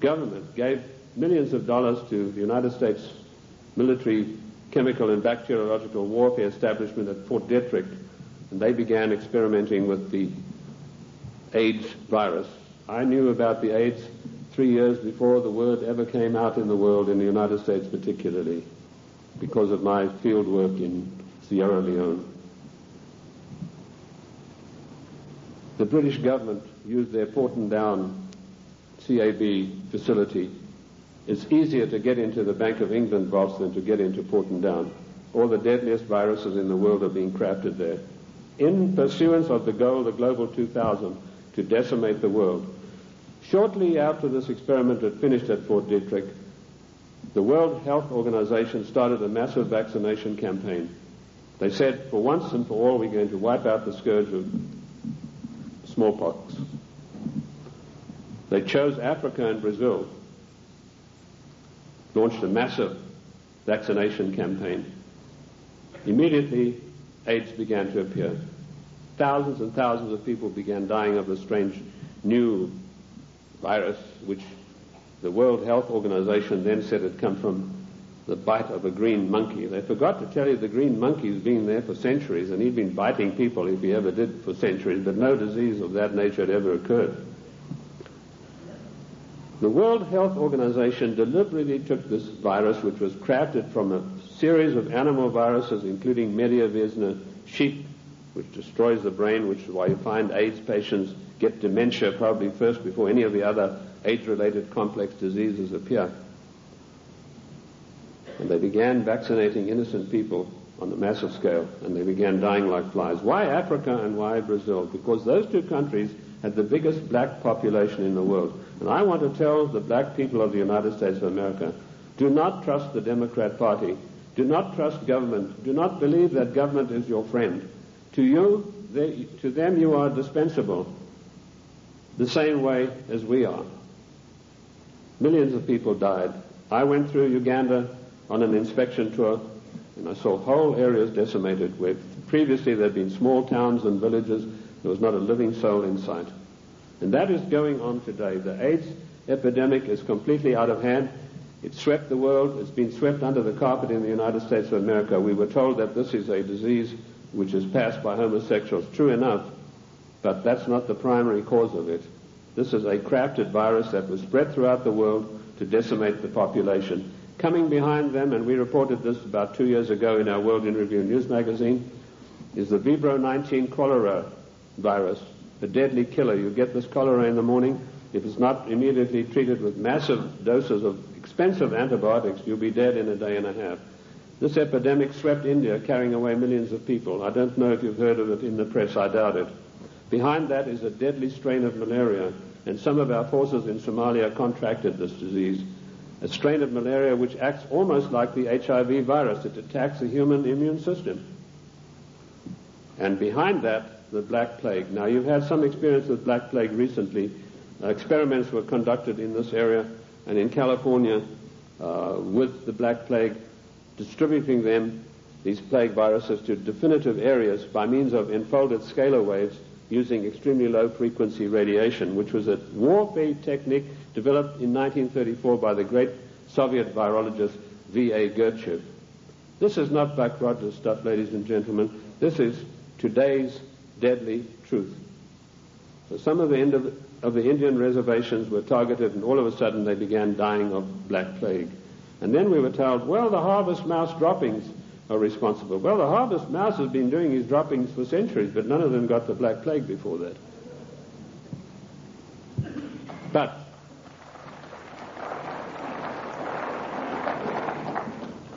government gave millions of dollars to the United States military chemical and bacteriological warfare establishment at Fort Detrick, and they began experimenting with the AIDS virus. I knew about the AIDS 3 years before the word ever came out in the world, in the United States particularly, because of my field work in Sierra Leone. The British government used their Porton-Down CAB facility. It's easier to get into the Bank of England vaults than to get into Porton-Down. All the deadliest viruses in the world are being crafted there, in pursuance of the goal, the Global 2000, to decimate the world. Shortly after this experiment had finished at Fort Detrick, the World Health Organization started a massive vaccination campaign. They said, for once and for all, we're going to wipe out the scourge of smallpox. They chose Africa and Brazil, launched a massive vaccination campaign. Immediately, AIDS began to appear. Thousands and thousands of people began dying of the strange new virus, which the World Health Organization then said had come from the bite of a green monkey. They forgot to tell you the green monkey's been there for centuries, and he'd been biting people, if he ever did, for centuries, but no disease of that nature had ever occurred. The World Health Organization deliberately took this virus, which was crafted from a series of animal viruses, including Mediavirus sheep, which destroys the brain, which is why you find AIDS patients get dementia probably first before any of the other AIDS-related complex diseases appear. And they began vaccinating innocent people on a massive scale, and they began dying like flies. Why Africa and why Brazil? Because those 2 countries had the biggest black population in the world. And I want to tell the black people of the United States of America, do not trust the Democrat Party. Do not trust government. Do not believe that government is your friend. To you, to them you are dispensable, the same way as we are. Millions of people died. I went through Uganda on an inspection tour, and I saw whole areas decimated where previously there had been small towns and villages. There was not a living soul in sight. And that is going on today. The AIDS epidemic is completely out of hand. It swept the world. It's been swept under the carpet in the United States of America. We were told that this is a disease which is passed by homosexuals. True enough, but that's not the primary cause of it. This is a crafted virus that was spread throughout the world to decimate the population. Coming behind them, and we reported this about 2 years ago in our World in Review news magazine, is the Vibro 19 cholera virus, a deadly killer. You get this cholera in the morning. If it's not immediately treated with massive doses of expensive antibiotics, you'll be dead in a day and a half. This epidemic swept India, carrying away millions of people. I don't know if you've heard of it in the press. I doubt it. Behind that is a deadly strain of malaria, and some of our forces in Somalia contracted this disease, a strain of malaria which acts almost like the HIV virus. It attacks the human immune system. And behind that, the Black Plague. Now, you've had some experience with Black Plague recently. Experiments were conducted in this area and in California with the Black Plague, distributing them, these plague viruses, to definitive areas by means of enfolded scalar waves using extremely low-frequency radiation, which was a warfare technique developed in 1934 by the great Soviet virologist V.A. Gertchev. This is not Buck Rogers stuff, ladies and gentlemen. This is today's deadly truth. So some of the Indian reservations were targeted, and all of a sudden they began dying of Black Plague. And then we were told, well, the harvest mouse droppings are responsible. Well, the harvest mouse has been doing his droppings for centuries, but none of them got the Black Plague before that. But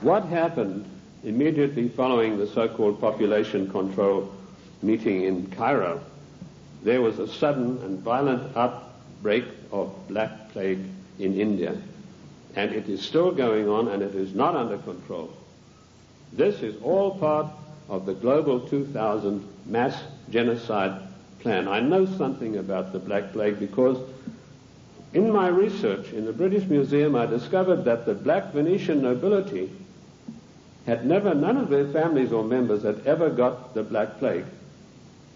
what happened immediately following the so-called population control meeting in Cairo? There was a sudden and violent outbreak of Black Plague in India, and it is still going on, and it is not under control. This is all part of the Global 2000 mass genocide plan. I know something about the Black Plague because in my research in the British Museum I discovered that the black Venetian nobility had none of their families or members had ever got the Black Plague.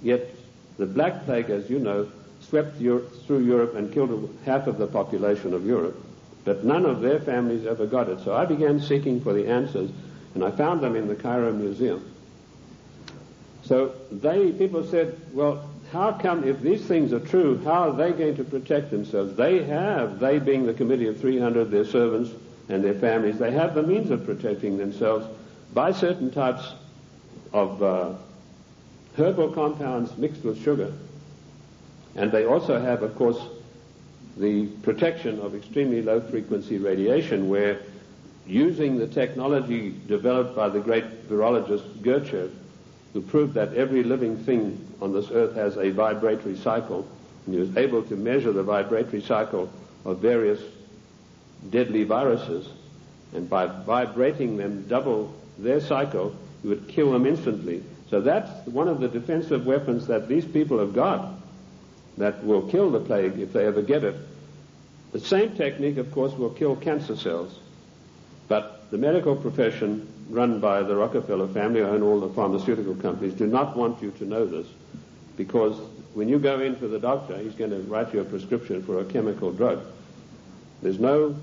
Yet the Black Plague, as you know, swept through Europe and killed half of the population of Europe. But none of their families ever got it. So I began seeking for the answers, and I found them in the Cairo Museum. So people said, well, how come, if these things are true, how are they going to protect themselves? They being the Committee of 300, their servants and their families, they have the means of protecting themselves by certain types of herbal compounds mixed with sugar. And they also have, of course, the protection of extremely low-frequency radiation, where using the technology developed by the great virologist Gertchev, who proved that every living thing on this earth has a vibratory cycle, and he was able to measure the vibratory cycle of various deadly viruses, and by vibrating them double their cycle, he would kill them instantly. So that's one of the defensive weapons that these people have got that will kill the plague if they ever get it. The same technique, of course, will kill cancer cells. But the medical profession, run by the Rockefeller family, who own all the pharmaceutical companies, do not want you to know this, because when you go in for the doctor, he's going to write you a prescription for a chemical drug. There's no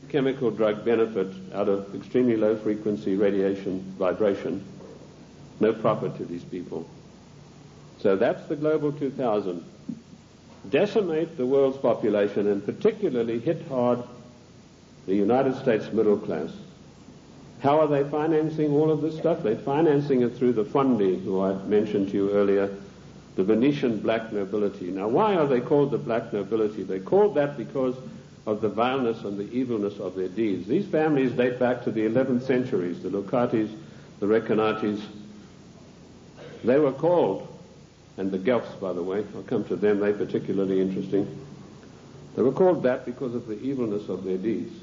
chemical drug benefit out of extremely low-frequency radiation vibration. No profit to these people. So that's the Global 2000. Decimate the world's population, and particularly hit hard the United States middle class. How are they financing all of this stuff? They're financing it through the Fondi, who I mentioned to you earlier, the Venetian black nobility. Now, why are they called the black nobility? They're called that because of the vileness and the evilness of their deeds. These families date back to the 11th centuries, the Lucatis, the Recanatis. They were called, and the Guelphs, by the way, I'll come to them, they're particularly interesting. They were called that because of the evilness of their deeds.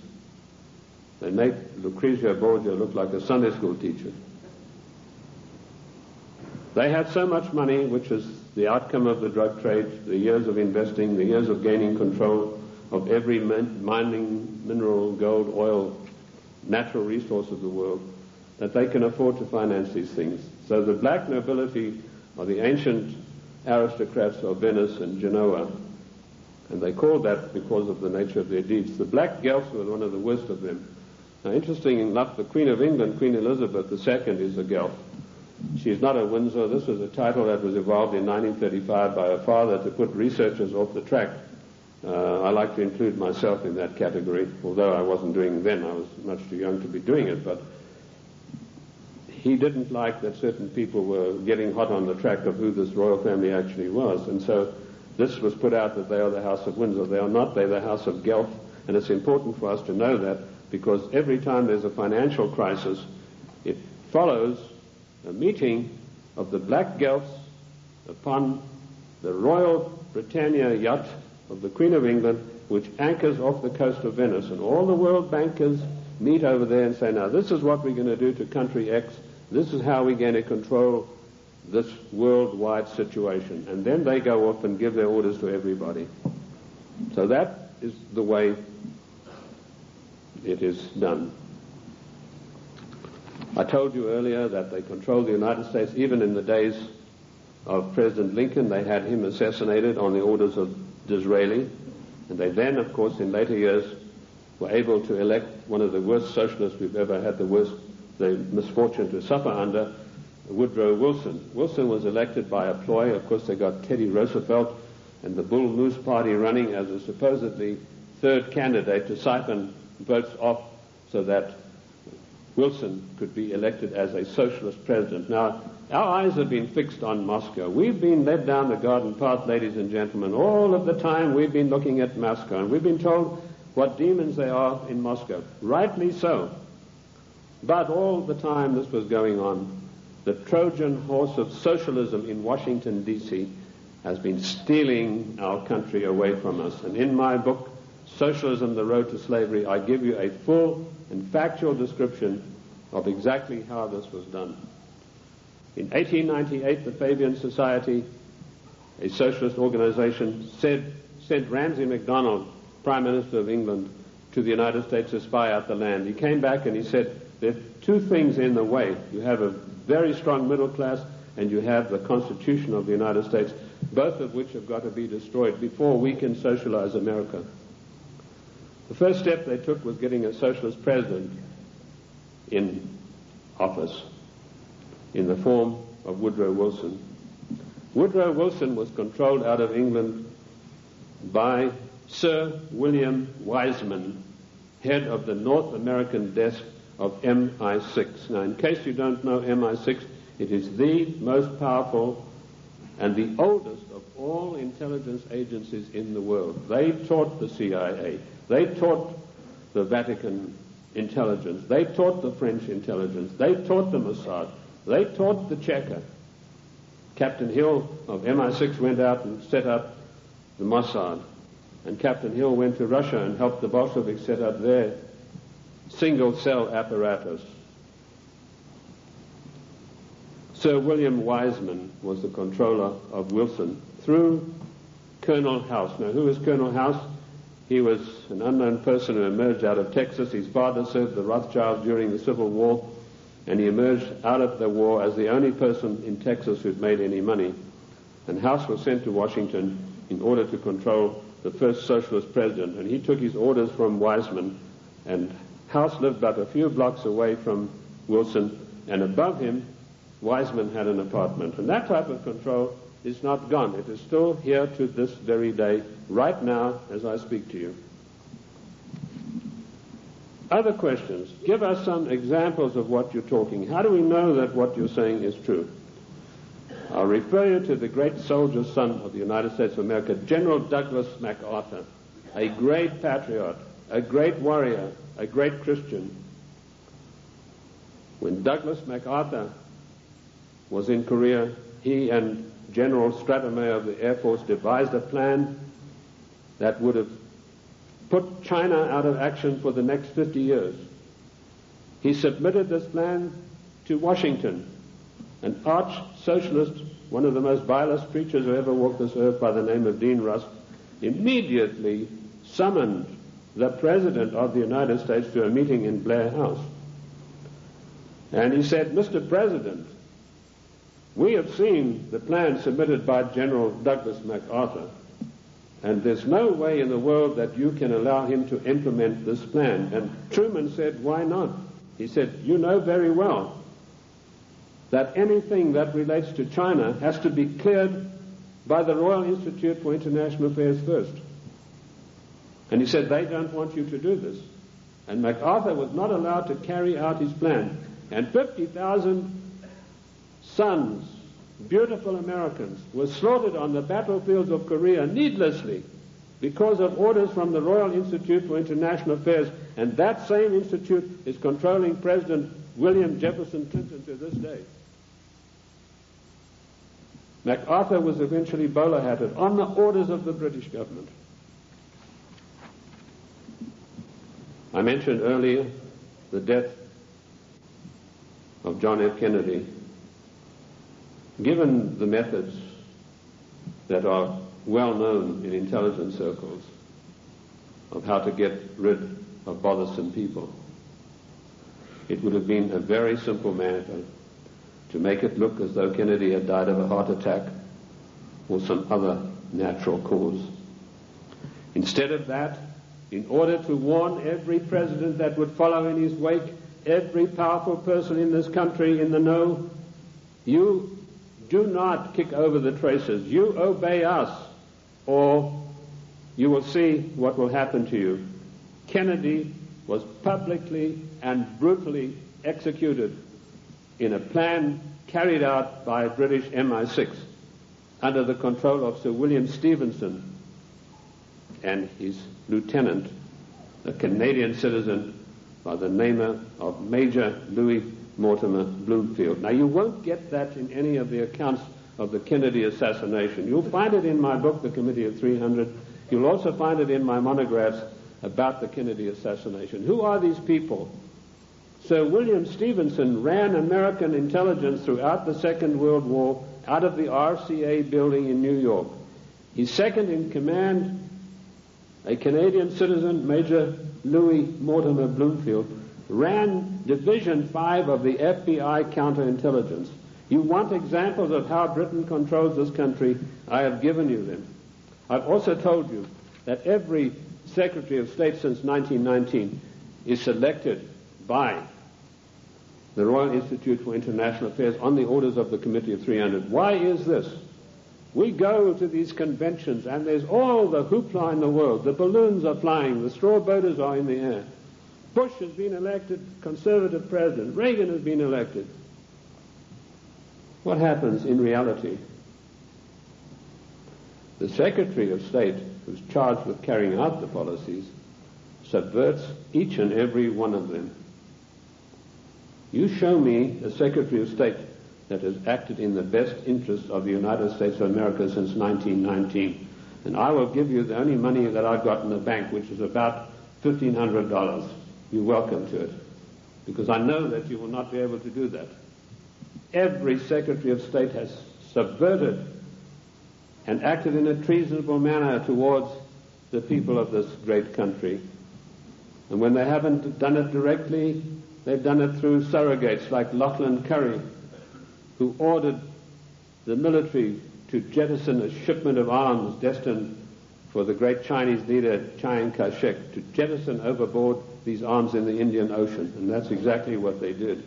They made Lucrezia Borgia look like a Sunday school teacher. They had so much money, which is the outcome of the drug trade, the years of investing, the years of gaining control of every mining, mineral, gold, oil, natural resource of the world, that they can afford to finance these things. So the black nobility are the ancient aristocrats of Venice and Genoa, and they called that because of the nature of their deeds. The black Guelphs were one of the worst of them. Now, interesting enough, the Queen of England, Queen Elizabeth II, is a Guelph. She's not a Windsor. This was a title that was evolved in 1935 by her father to put researchers off the track. I like to include myself in that category, although I wasn't doing it then. I was much too young to be doing it, but he didn't like that certain people were getting hot on the track of who this royal family actually was, and so this was put out that they are the House of Windsor. They are not. They're the House of Guelph, and it's important for us to know that, because every time there's a financial crisis, it follows a meeting of the black Guelphs upon the Royal Britannia yacht of the Queen of England, which anchors off the coast of Venice, and all the world bankers meet over there and say, now this is what we're going to do to country X, this is how we're going to control this worldwide situation, and then they go off and give their orders to everybody. So that is the way it is done. I told you earlier that they controlled the United States. Even in the days of President Lincoln, they had him assassinated on the orders of Disraeli, and they then, of course, in later years, were able to elect one of the worst socialists we've ever had the misfortune to suffer under, Woodrow Wilson. Wilson was elected by a ploy. Of course, they got Teddy Roosevelt and the Bull Moose Party running as a supposedly third candidate to siphon votes off so that Wilson could be elected as a socialist president. Now, our eyes have been fixed on Moscow. We've been led down the garden path, ladies and gentlemen. All of the time we've been looking at Moscow, and we've been told what demons they are in Moscow. Rightly so. But all the time this was going on, the Trojan horse of socialism in Washington, D.C. has been stealing our country away from us. And in my book, Socialism, The Road to Slavery, I give you a full and factual description of exactly how this was done. In 1898, the Fabian Society, a socialist organization, sent Ramsay MacDonald, Prime Minister of England, to the United States to spy out the land. He came back and he said, there are two things in the way. You have a very strong middle class, and you have the Constitution of the United States, both of which have got to be destroyed before we can socialize America. The first step they took was getting a socialist president in office in the form of Woodrow Wilson. Woodrow Wilson was controlled out of England by Sir William Wiseman, head of the North American desk of MI6. Now, in case you don't know MI6, it is the most powerful and the oldest of all intelligence agencies in the world. They taught the CIA. They taught the Vatican intelligence. They taught the French intelligence. They taught the Mossad. They taught the Cheka. Captain Hill of MI6 went out and set up the Mossad. And Captain Hill went to Russia and helped the Bolsheviks set up their single-cell apparatus. Sir William Wiseman was the controller of Wilson through Colonel House. Now, who is Colonel House? He was an unknown person who emerged out of Texas. His father served the Rothschilds during the Civil War, and he emerged out of the war as the only person in Texas who'd made any money. And House was sent to Washington in order to control the first socialist president, and he took his orders from Wiseman, and House lived but a few blocks away from Wilson, and above him, Wiseman had an apartment. And that type of control is not gone. It is still here to this very day, right now, as I speak to you. Other questions? Give us some examples of what you're talking. How do we know that what you're saying is true? I'll refer you to the great soldier son of the United States of America, General Douglas MacArthur, a great patriot, a great warrior, a great Christian. When Douglas MacArthur was in Korea, he and General Stratomayor of the Air Force devised a plan that would have put China out of action for the next 50 years. He submitted this plan to Washington, an arch-socialist, one of the most vilest creatures who ever walked this earth by the name of Dean Rusk, immediately summoned the President of the United States to a meeting in Blair House. And he said, "Mr. President, we have seen the plan submitted by General Douglas MacArthur, and there's no way in the world that you can allow him to implement this plan." And Truman said, "Why not?" He said, "You know very well that anything that relates to China has to be cleared by the Royal Institute for International Affairs first." And he said, "They don't want you to do this." And MacArthur was not allowed to carry out his plan. And 50,000 sons, beautiful Americans, were slaughtered on the battlefields of Korea needlessly because of orders from the Royal Institute for International Affairs. And that same institute is controlling President William Jefferson Clinton to this day. MacArthur was eventually bowler-hatted on the orders of the British government. I mentioned earlier the death of John F. Kennedy. Given the methods that are well known in intelligence circles of how to get rid of bothersome people, it would have been a very simple matter to make it look as though Kennedy had died of a heart attack or some other natural cause. Instead of that, in order to warn every president that would follow in his wake, every powerful person in this country in the know, you do not kick over the traces. You obey us, or you will see what will happen to you. Kennedy was publicly and brutally executed in a plan carried out by British MI6 under the control of Sir William Stevenson and his lieutenant, a Canadian citizen by the name of Major Louis Mortimer Bloomfield. Now, you won't get that in any of the accounts of the Kennedy assassination. You'll find it in my book, The Committee of 300. You'll also find it in my monographs about the Kennedy assassination. Who are these people? Sir William Stevenson ran American intelligence throughout the Second World War out of the RCA building in New York. His second in command, a Canadian citizen, Major Louis Mortimer Bloomfield, ran Division 5 of the FBI counterintelligence. You want examples of how Britain controls this country? I have given you them. I've also told you that every Secretary of State since 1919 is selected by the Royal Institute for International Affairs on the orders of the Committee of 300. Why is this? We go to these conventions and there's all the hoopla in the world. The balloons are flying, the straw boaters are in the air. Bush has been elected conservative president. Reagan has been elected. What happens in reality? The Secretary of State, who's charged with carrying out the policies, subverts each and every one of them. You show me a Secretary of State that has acted in the best interest of the United States of America since 1919, and I will give you the only money that I've got in the bank, which is about $1,500. You're welcome to it, because I know that you will not be able to do that. Every Secretary of State has subverted and acted in a treasonable manner towards the people of this great country. And when they haven't done it directly, they've done it through surrogates like Lachlan Curry, who ordered the military to jettison a shipment of arms destined for the great Chinese leader Chiang Kai-shek, to jettison overboard these arms in the Indian Ocean. And that's exactly what they did.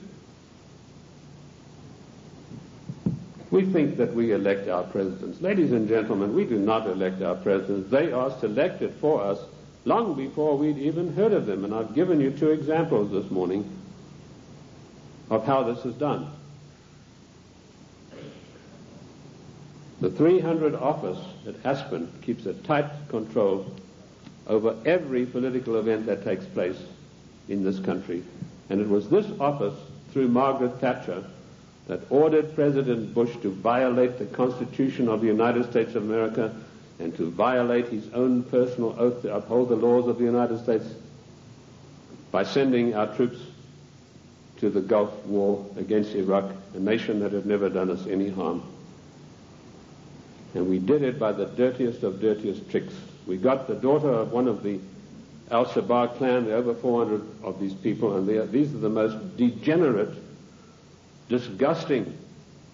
We think that we elect our presidents. Ladies and gentlemen, we do not elect our presidents. They are selected for us long before we'd even heard of them. And I've given you 2 examples this morning of how this is done. The 300 office at Aspen keeps a tight control over every political event that takes place in this country. And it was this office, through Margaret Thatcher, that ordered President Bush to violate the Constitution of the United States of America and to violate his own personal oath to uphold the laws of the United States by sending our troops to the Gulf War against Iraq, a nation that had never done us any harm. And we did it by the dirtiest of dirtiest tricks. We got the daughter of one of the Al-Shabaab clan, there are over 400 of these people, and these are the most degenerate, disgusting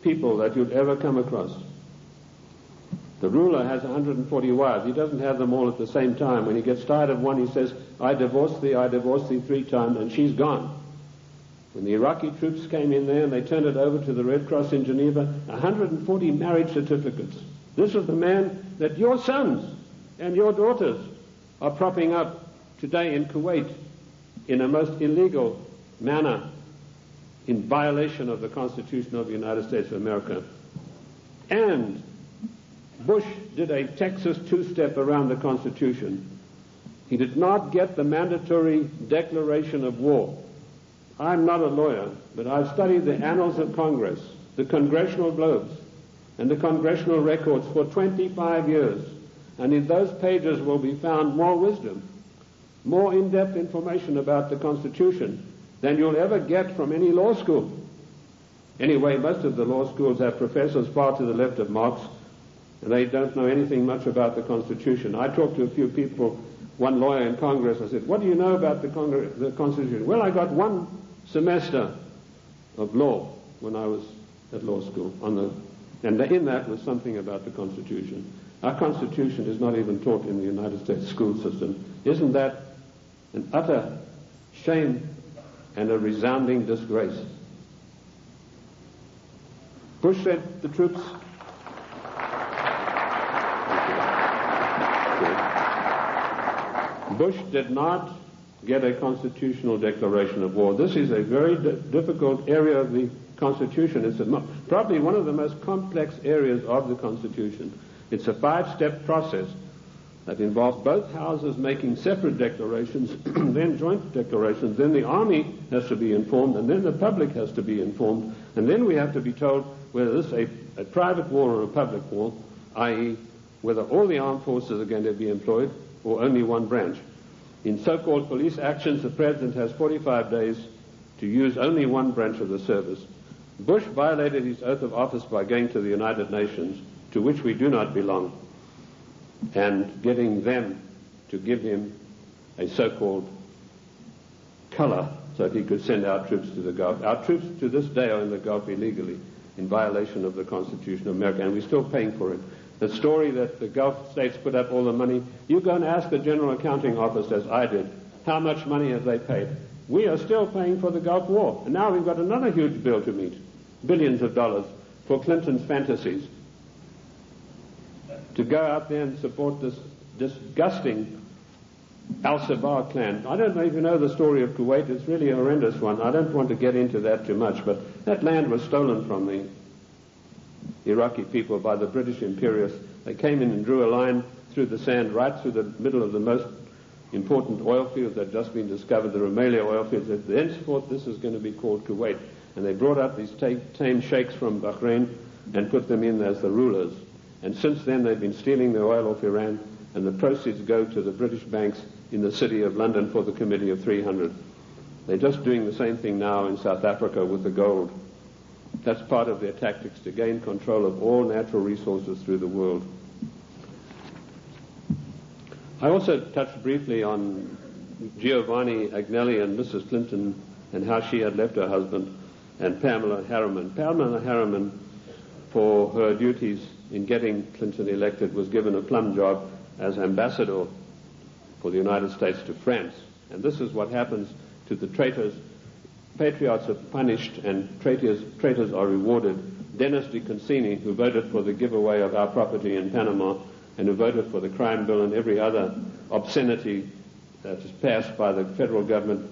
people that you'd ever come across. The ruler has 140 wives. He doesn't have them all at the same time. When he gets tired of one, he says, I divorced thee 3 times, and she's gone. When the Iraqi troops came in there and they turned it over to the Red Cross in Geneva, 140 marriage certificates. This is the man that your sons and your daughters are propping up today in Kuwait in a most illegal manner, in violation of the Constitution of the United States of America. And Bush did a Texas two-step around the Constitution. He did not get the mandatory declaration of war. I'm not a lawyer, but I've studied the annals of Congress, the congressional globes, and the congressional records for 25 years. And in those pages will be found more wisdom, more in-depth information about the Constitution than you'll ever get from any law school. Anyway, most of the law schools have professors far to the left of Marx, and they don't know anything much about the Constitution. I talked to a few people, one lawyer in Congress. I said, what do you know about the Constitution? Well, I got one semester of law when I was at law school, and in that was something about the Constitution. Our Constitution is not even taught in the United States school system. Isn't that an utter shame and a resounding disgrace? Bush sent the troops. Bush did not get a constitutional declaration of war. This is a very difficult area of the Constitution. It's probably one of the most complex areas of the Constitution. It's a 5-step process that involves both houses making separate declarations, then joint declarations, then the army has to be informed, and then the public has to be informed, and then we have to be told whether this is a private war or a public war, i.e. whether all the armed forces are going to be employed or only one branch. In so-called police actions, the President has 45 days to use only one branch of the service. Bush violated his oath of office by going to the United Nations, to which we do not belong, and getting them to give him a so-called color so that he could send our troops to the Gulf. Our troops to this day are in the Gulf illegally, in violation of the Constitution of America, and we're still paying for it. The story that the Gulf states put up all the money, you go and ask the General Accounting Office, as I did, how much money have they paid? We are still paying for the Gulf War, and now we've got another huge bill to meet, billions of dollars, for Clinton's fantasies. To go out there and support this disgusting Al-Shabaab clan. I don't know if you know the story of Kuwait. It's really a horrendous one. I don't want to get into that too much, but that land was stolen from the Iraqi people by the British imperialists. They came in and drew a line through the sand right through the middle of the most important oil fields that had just been discovered, the Rumelia oil fields. Thenceforth, this is going to be called Kuwait. And they brought up these tame sheikhs from Bahrain and put them in as the rulers. And since then, they've been stealing the oil off Iran, and the proceeds go to the British banks in the city of London for the Committee of 300. They're just doing the same thing now in South Africa with the gold. That's part of their tactics to gain control of all natural resources through the world. I also touched briefly on Giovanni Agnelli and Mrs. Clinton and how she had left her husband, and Pamela Harriman. Pamela Harriman, for her duties in getting Clinton elected, was given a plum job as ambassador for the United States to France. And this is what happens to the traitors. Patriots are punished and traitors are rewarded. Dennis DeConcini, who voted for the giveaway of our property in Panama and who voted for the crime bill and every other obscenity that is passed by the federal government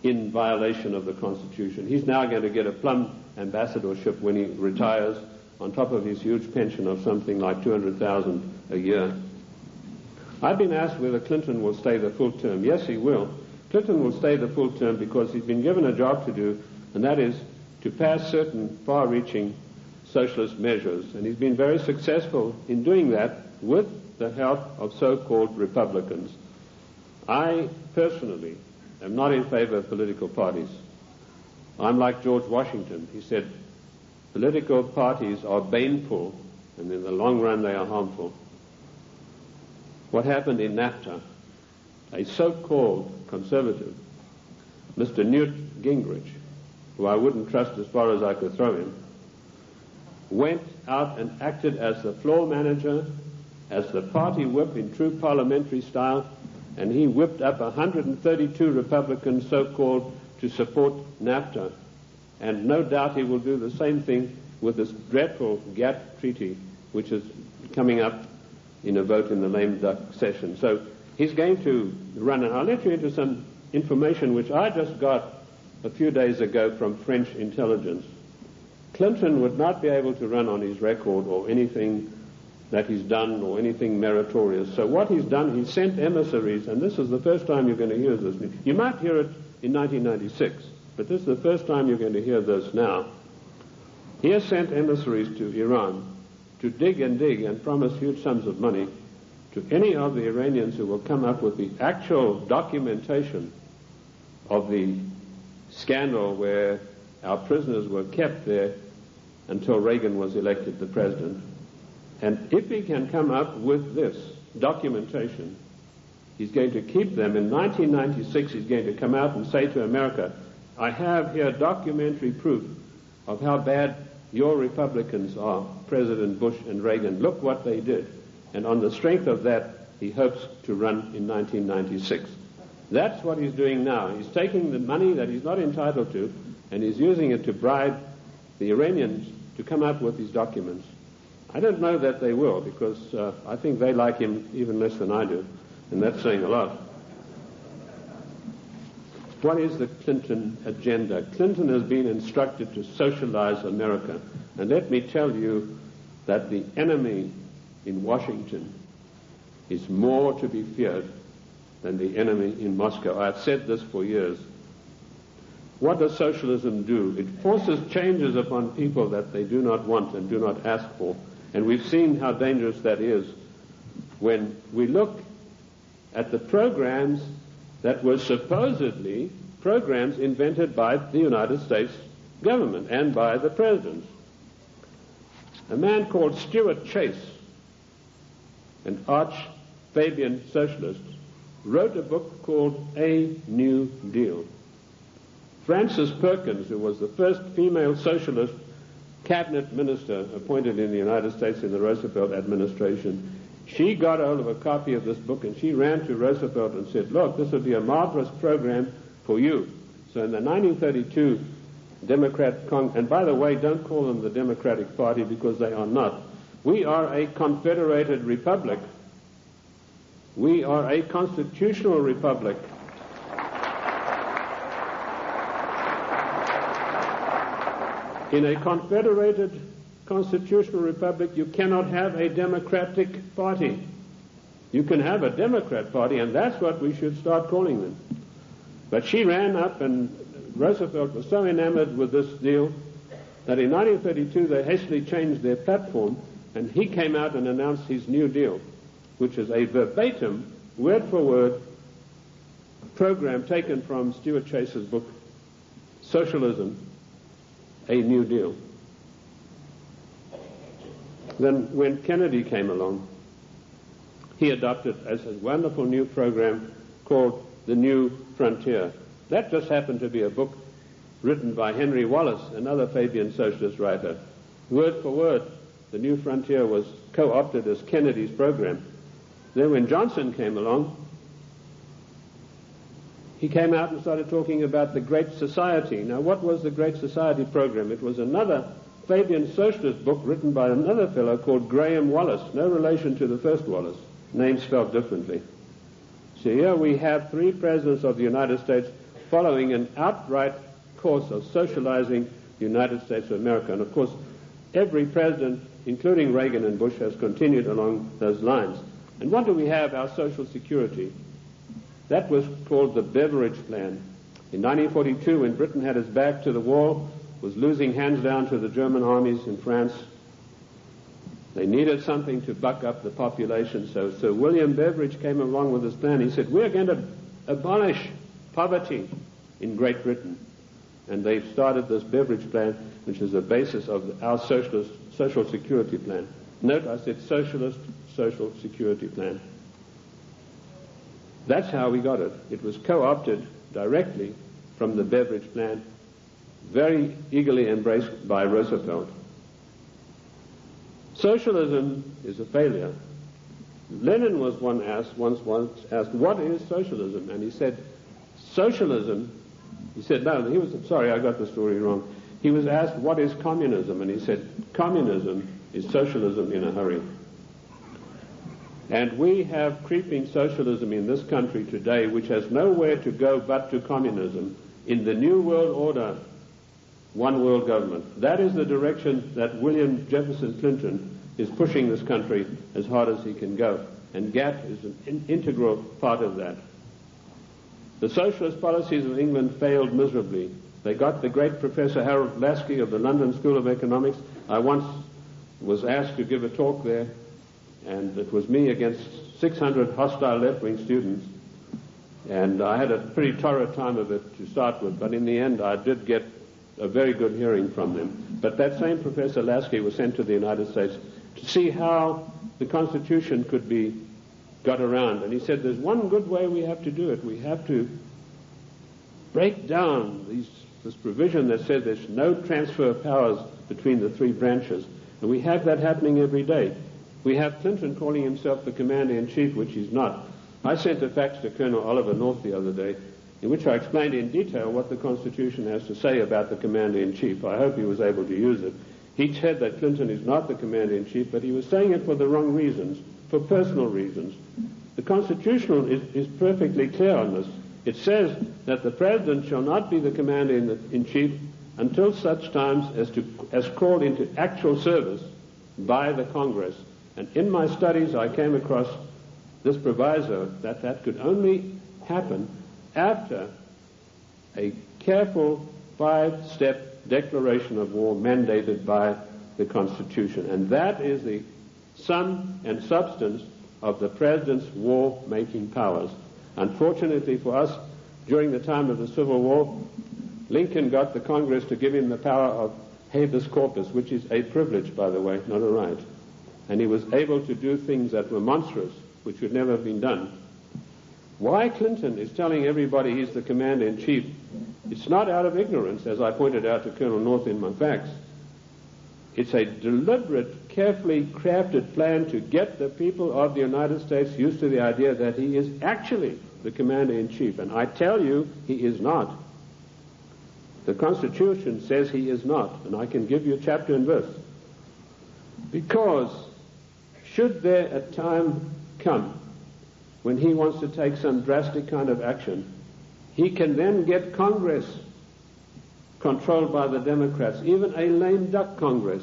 in violation of the Constitution, he's now going to get a plum ambassadorship when he retires, on top of his huge pension of something like $200,000 a year. I've been asked whether Clinton will stay the full term. Yes, he will. Clinton will stay the full term because he's been given a job to do, and that is to pass certain far-reaching socialist measures. And he's been very successful in doing that with the help of so-called Republicans. I personally am not in favor of political parties. I'm like George Washington. He said, political parties are baneful, and in the long run they are harmful. What happened in NAFTA? A so-called conservative, Mr. Newt Gingrich, who I wouldn't trust as far as I could throw him, went out and acted as the floor manager, as the party whip in true parliamentary style, and he whipped up 132 Republicans, so-called, to support NAFTA. And no doubt he will do the same thing with this dreadful GATT treaty, which is coming up in a vote in the lame duck session. So he's going to run, and I'll let you into some information which I just got a few days ago from French intelligence. Clinton would not be able to run on his record or anything that he's done or anything meritorious. So what he's done, he sent emissaries, and this is the first time you're going to hear this. You might hear it in 1996, but this is the first time you're going to hear this now. He has sent emissaries to Iran to dig and promise huge sums of money to any of the Iranians who will come up with the actual documentation of the scandal where our prisoners were kept there until Reagan was elected the president. And if he can come up with this documentation, he's going to keep them. In 1996, he's going to come out and say to America, I have here documentary proof of how bad your Republicans are, President Bush and Reagan. Look what they did. And on the strength of that, he hopes to run in 1996. That's what he's doing now. He's taking the money that he's not entitled to, and he's using it to bribe the Iranians to come up with these documents. I don't know that they will, because I think they like him even less than I do, and that's saying a lot. What is the Clinton agenda? Clinton has been instructed to socialize America, and let me tell you that the enemy in Washington is more to be feared than the enemy in Moscow. I've said this for years. What does socialism do? It forces changes upon people that they do not want and do not ask for. And we've seen how dangerous that is when we look at the programs that were supposedly programs invented by the United States government and by the presidents. A man called Stuart Chase, an arch-Fabian socialist, wrote a book called A New Deal. Frances Perkins, who was the first female socialist cabinet minister appointed in the United States in the Roosevelt administration, she got hold of a copy of this book and she ran to Roosevelt and said, look, this would be a marvelous program for you. So in the 1932 Democrat and by the way, don't call them the Democratic Party because they are not. We are a confederated republic. We are a constitutional republic. In a confederated constitutional republic, you cannot have a Democratic Party. You can have a Democrat Party, and that's what we should start calling them. But she ran up, and Roosevelt was so enamored with this deal that in 1932 they hastily changed their platform, and he came out and announced his New Deal, which is a verbatim, word-for-word program taken from Stuart Chase's book, Socialism, A New Deal. Then when Kennedy came along, he adopted as a wonderful new program called The New Frontier. That just happened to be a book written by Henry Wallace, another Fabian socialist writer. Word for word, The New Frontier was co-opted as Kennedy's program. Then when Johnson came along, he came out and started talking about the Great Society. Now, what was the Great Society program? It was another Fabian socialist book written by another fellow called Graham Wallace, no relation to the first Wallace, names spelled differently. So here we have three presidents of the United States following an outright course of socializing the United States of America. And of course, every president, including Reagan and Bush, has continued along those lines. And what do we have? Our Social Security. That was called the Beveridge Plan. In 1942, when Britain had its back to the wall, was losing hands down to the German armies in France, they needed something to buck up the population. So Sir William Beveridge came along with this plan. He said, we're going to abolish poverty in Great Britain. and they've started this beverage plan, which is the basis of our socialist social security plan. Note, I said socialist social security plan. That's how we got it. It was co-opted directly from the beverage plan, very eagerly embraced by Roosevelt. Socialism is a failure. Lenin was once asked, what is socialism? And he said, socialism, sorry, I got the story wrong. He was asked, what is communism? And he said, communism is socialism in a hurry. And we have creeping socialism in this country today, which has nowhere to go but to communism. In the New World Order, one world government. That is the direction that William Jefferson Clinton is pushing this country as hard as he can go. And GATT is an integral part of that. The socialist policies of England failed miserably. They got the great Professor Harold Lasky of the London School of Economics. I once was asked to give a talk there, and it was me against 600 hostile left-wing students. And I had a pretty torrid time of it to start with, but in the end I did get a very good hearing from them. But that same Professor Lasky was sent to the United States to see how the Constitution could be got around. And he said, there's one good way we have to do it. We have to break down this provision that says there's no transfer of powers between the three branches. And we have that happening every day. We have Clinton calling himself the Commander-in-Chief, which he's not. I sent a fax to Colonel Oliver North the other day, in which I explained in detail what the Constitution has to say about the Commander-in-Chief. I hope he was able to use it. He said that Clinton is not the Commander-in-Chief, but he was saying it for the wrong reasons, for personal reasons. The Constitution is perfectly clear on this. It says that the President shall not be the Commander-in-Chief until such times as called into actual service by the Congress. And in my studies I came across this proviso that could only happen after a careful 5-step declaration of war mandated by the Constitution. And that is the sum and substance of the President's war-making powers. Unfortunately for us, during the time of the Civil War, Lincoln got the Congress to give him the power of habeas corpus, which is a privilege, by the way, not a right. And he was able to do things that were monstrous, which would never have been done. Why Clinton is telling everybody he's the Commander-in-Chief, it's not out of ignorance, as I pointed out to Colonel North in my facts. It's a deliberate, carefully crafted plan to get the people of the United States used to the idea that he is actually the Commander-in-Chief. And I tell you, he is not. The Constitution says he is not, and I can give you chapter and verse. Because should there a time come when he wants to take some drastic kind of action, he can then get Congress controlled by the Democrats, even a lame duck Congress,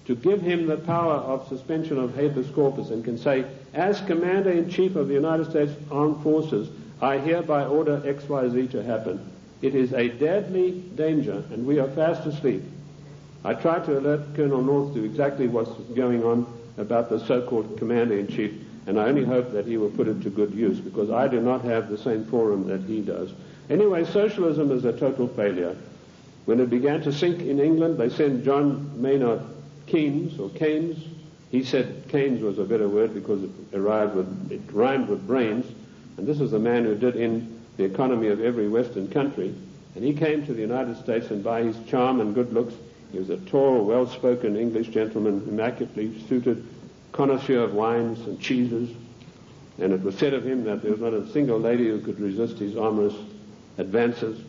to give him the power of suspension of habeas corpus, and can say, as Commander-in-Chief of the United States Armed Forces, I hereby order XYZ to happen. It is a deadly danger, and we are fast asleep. I tried to alert Colonel North to exactly what's going on about the so-called Commander-in-Chief, and I only hope that he will put it to good use, because I do not have the same forum that he does. Anyway, socialism is a total failure. When it began to sink in England, they sent John Maynard Keynes, or Keynes. He said Keynes was a better word because it rhymed with brains, and this is the man who did in the economy of every Western country. And he came to the United States, and by his charm and good looks, he was a tall, well-spoken English gentleman, immaculately suited, connoisseur of wines and cheeses. And it was said of him that there was not a single lady who could resist his amorous advances.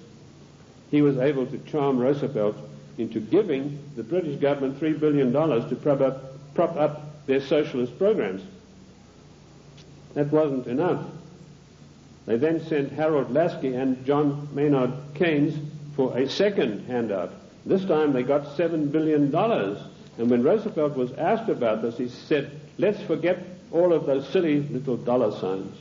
He was able to charm Roosevelt into giving the British government $3 billion to prop up their socialist programs. That wasn't enough. They then sent Harold Lasky and John Maynard Keynes for a second handout. This time they got $7 billion. And when Roosevelt was asked about this, he said, let's forget all of those silly little dollar signs.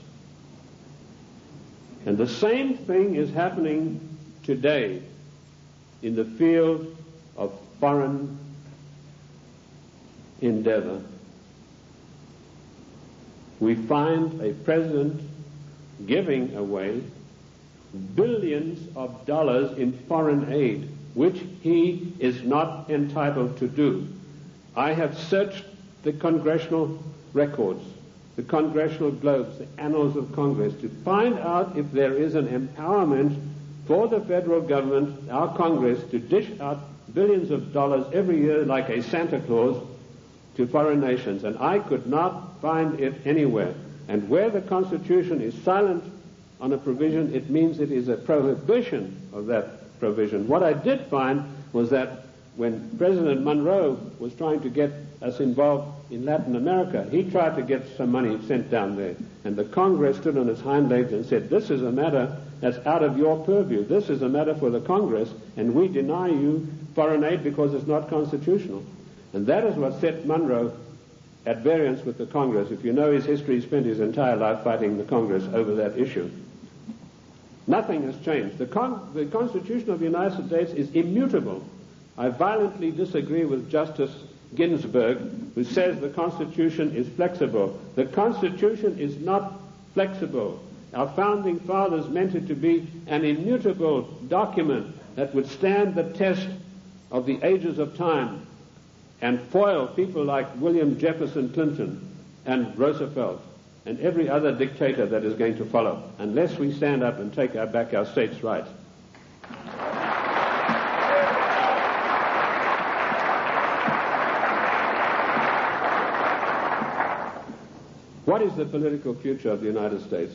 And the same thing is happening today in the field of foreign endeavor. We find a president giving away billions of dollars in foreign aid, which he is not entitled to do. I have searched the congressional records, the congressional globes, the annals of Congress, to find out if there is an empowerment for the federal government, our Congress, to dish out billions of dollars every year like a Santa Claus to foreign nations. And I could not find it anywhere. And where the Constitution is silent on a provision, it means it is a prohibition of that provision. What I did find was that when President Monroe was trying to get us involved in Latin America, he tried to get some money sent down there. And the Congress stood on its hind legs and said, this is a matter that's out of your purview. This is a matter for the Congress, and we deny you foreign aid because it's not constitutional. And that is what set Monroe at variance with the Congress. If you know his history, he spent his entire life fighting the Congress over that issue. Nothing has changed. The Constitution of the United States is immutable. I violently disagree with Justice Ginsburg, who says the Constitution is flexible. The Constitution is not flexible. Our founding fathers meant it to be an immutable document that would stand the test of the ages of time and foil people like William Jefferson Clinton and Roosevelt and every other dictator that is going to follow, unless we stand up and take back our states' rights. What is the political future of the United States?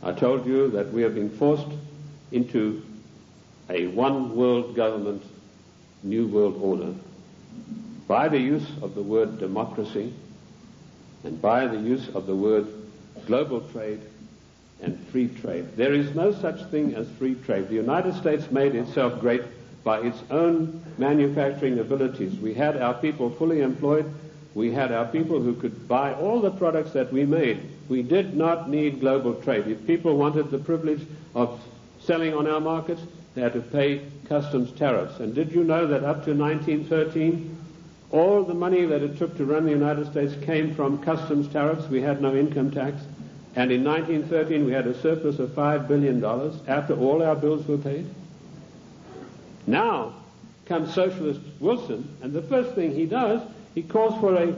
I told you that we are being forced into a one-world government, new world order, by the use of the word democracy and by the use of the word global trade and free trade. There is no such thing as free trade. The United States made itself great by its own manufacturing abilities. We had our people fully employed. We had our people who could buy all the products that we made. We did not need global trade. If people wanted the privilege of selling on our markets, they had to pay customs tariffs. And did you know that up to 1913, all the money that it took to run the United States came from customs tariffs? We had no income tax. And in 1913, we had a surplus of $5 billion after all our bills were paid. Now comes Socialist Wilson, and the first thing he does, he calls for a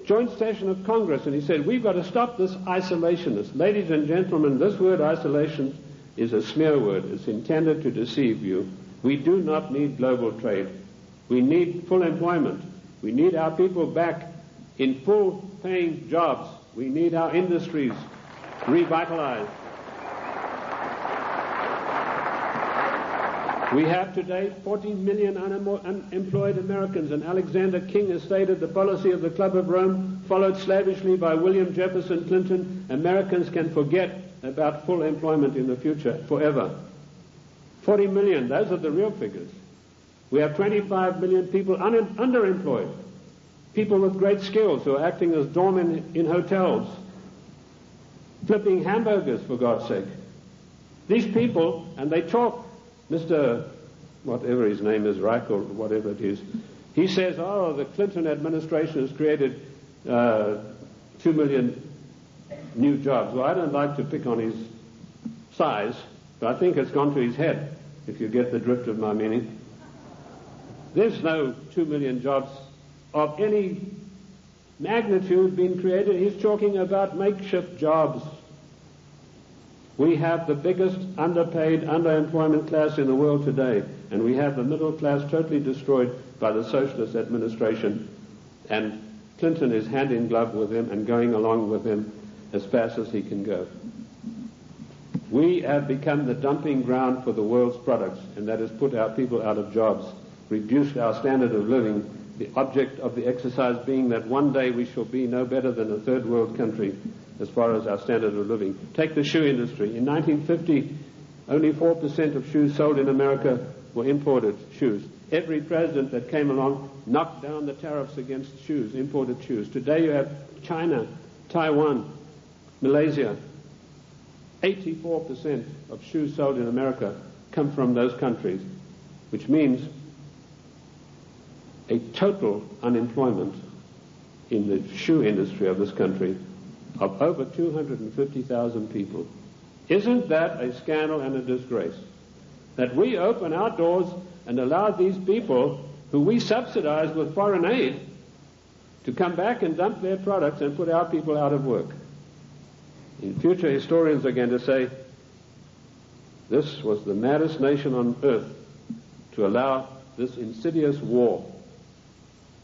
joint session of Congress, and he said, we've got to stop this isolationist. Ladies and gentlemen, this word isolation is a smear word. It's intended to deceive you. We do not need global trade. We need full employment. We need our people back in full-paying jobs. We need our industries revitalized. We have today 40 million unemployed Americans, and Alexander King has stated the policy of the Club of Rome, followed slavishly by William Jefferson Clinton. Americans can forget about full employment in the future forever. 40 million, those are the real figures. We have 25 million people underemployed, people with great skills who are acting as doormen in hotels, flipping hamburgers, for God's sake. These people, and they talk, Mr. whatever his name is, Reich or whatever it is, he says, the Clinton administration has created 2 million new jobs. Well, I don't like to pick on his size, but I think it's gone to his head, if you get the drift of my meaning. There's no 2 million jobs of any magnitude being created. He's talking about makeshift jobs. We have the biggest underpaid, underemployment class in the world today, and we have the middle class totally destroyed by the socialist administration, and Clinton is hand in glove with him and going along with him as fast as he can go. We have become the dumping ground for the world's products, and that has put our people out of jobs, reduced our standard of living, the object of the exercise being that one day we shall be no better than a third world country as far as our standard of living. Take the shoe industry. In 1950, only 4% of shoes sold in America were imported shoes. Every president that came along knocked down the tariffs against shoes, imported shoes. Today you have China, Taiwan, Malaysia. 84% of shoes sold in America come from those countries, which means a total unemployment in the shoe industry of this country of over 250,000 people. Isn't that a scandal and a disgrace? That we open our doors and allow these people who we subsidize with foreign aid to come back and dump their products and put our people out of work. In future, historians are going to say, this was the maddest nation on earth to allow this insidious war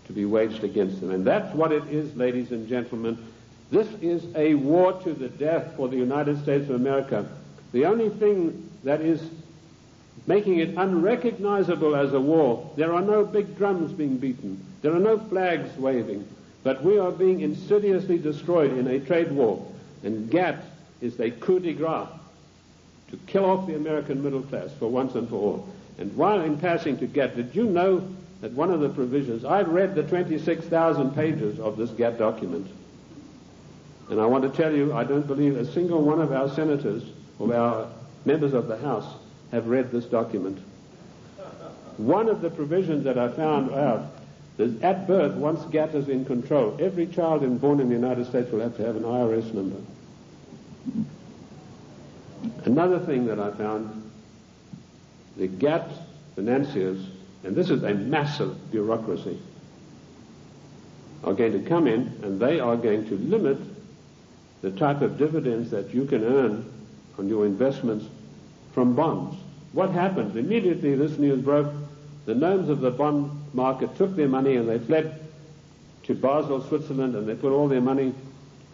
to be waged against them. And that's what it is, ladies and gentlemen. This is a war to the death for the United States of America. The only thing that is making it unrecognizable as a war, there are no big drums being beaten, there are no flags waving, but we are being insidiously destroyed in a trade war. And GATT is a coup de grace to kill off the American middle class for once and for all. And while in passing to GATT, did you know that one of the provisions, I've read the 26,000 pages of this GATT document, and I want to tell you, I don't believe a single one of our senators or our members of the House have read this document. One of the provisions that I found out is at birth, once GATT is in control, every child born in the United States will have to have an IRS number. Another thing that I found, the GATT financiers, and this is a massive bureaucracy, are going to come in and they are going to limit the type of dividends that you can earn on your investments from bonds. What happened? Immediately this news broke, the gnomes of the bond market took their money and they fled to Basel, Switzerland, and they put all their money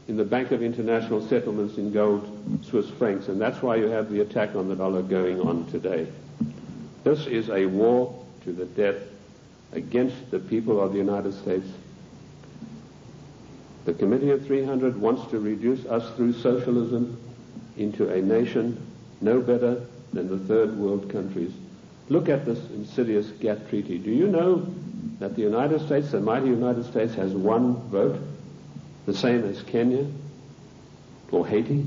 in the Bank of International Settlements in gold, Swiss francs, and that's why you have the attack on the dollar going on today. This is a war to the death against the people of the United States. The Committee of 300 wants to reduce us through socialism into a nation no better than the third world countries. Look at this insidious GATT treaty. Do you know that the United States, the mighty United States, has one vote, the same as Kenya or Haiti?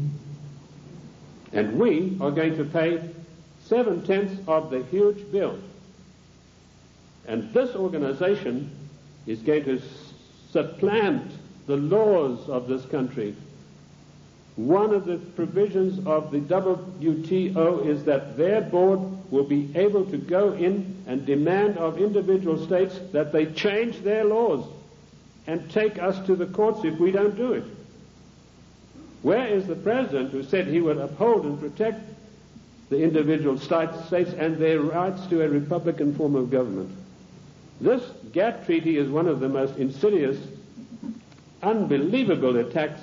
And we are going to pay 7/10 of the huge bill. And this organization is going to supplant the laws of this country. One of the provisions of the WTO is that their board will be able to go in and demand of individual states that they change their laws and take us to the courts if we don't do it. Where is the president who said he would uphold and protect the individual states and their rights to a republican form of government? This GATT treaty is one of the most insidious, unbelievable attacks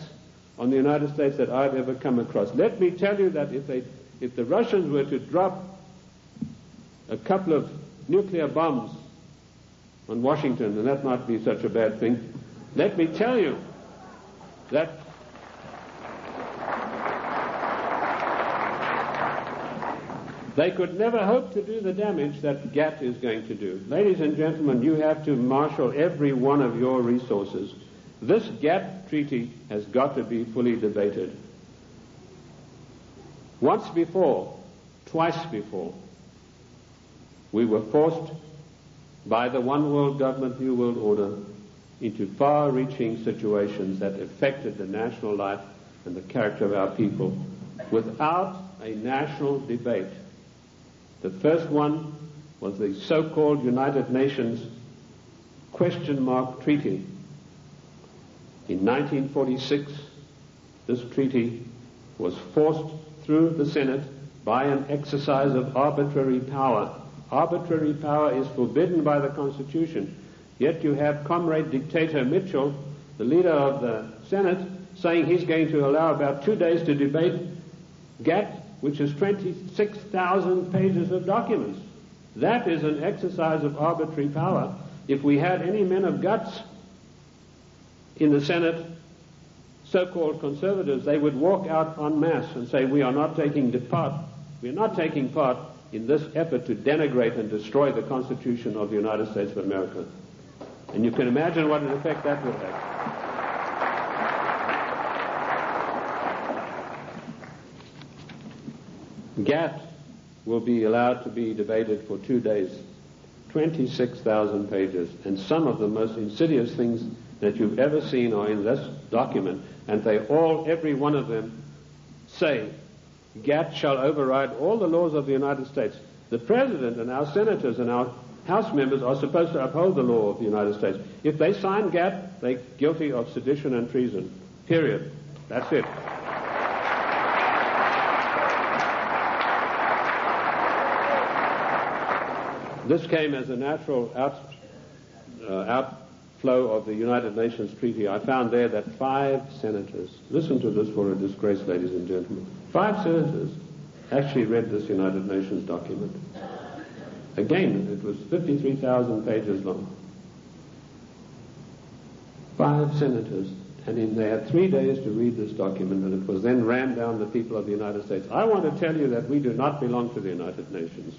on the United States that I've ever come across. Let me tell you that if the Russians were to drop a couple of nuclear bombs on Washington, and that might be such a bad thing, let me tell you that they could never hope to do the damage that GATT is going to do. Ladies and gentlemen, you have to marshal every one of your resources. This GATT treaty has got to be fully debated. Once before, twice before, we were forced by the one world government, new world order into far-reaching situations that affected the national life and the character of our people without a national debate. The first one was the so-called United Nations question mark treaty. In 1946, this treaty was forced through the Senate by an exercise of arbitrary power. Arbitrary power is forbidden by the Constitution. Yet you have Comrade Dictator Mitchell, the leader of the Senate, saying he's going to allow about 2 days to debate GATT, which is 26,000 pages of documents. That is an exercise of arbitrary power. If we had any men of guts in the Senate, so-called conservatives, they would walk out en masse and say, we are not taking part in this effort to denigrate and destroy the Constitution of the United States of America. And you can imagine what an effect that would have. GATT will be allowed to be debated for 2 days, 26,000 pages, and some of the most insidious things that you've ever seen are in this document, and they all, every one of them, say GATT shall override all the laws of the United States. The President and our senators and our House members are supposed to uphold the law of the United States. If they sign GATT, they're guilty of sedition and treason. Period. That's it. This came as a natural outflow of the United Nations Treaty. I found there that 5 senators, listen to this for a disgrace, ladies and gentlemen, 5 senators actually read this United Nations document. Again, it was 53,000 pages long. 5 senators, and they had 3 days to read this document, and it was then rammed down the people of the United States. I want to tell you that we do not belong to the United Nations.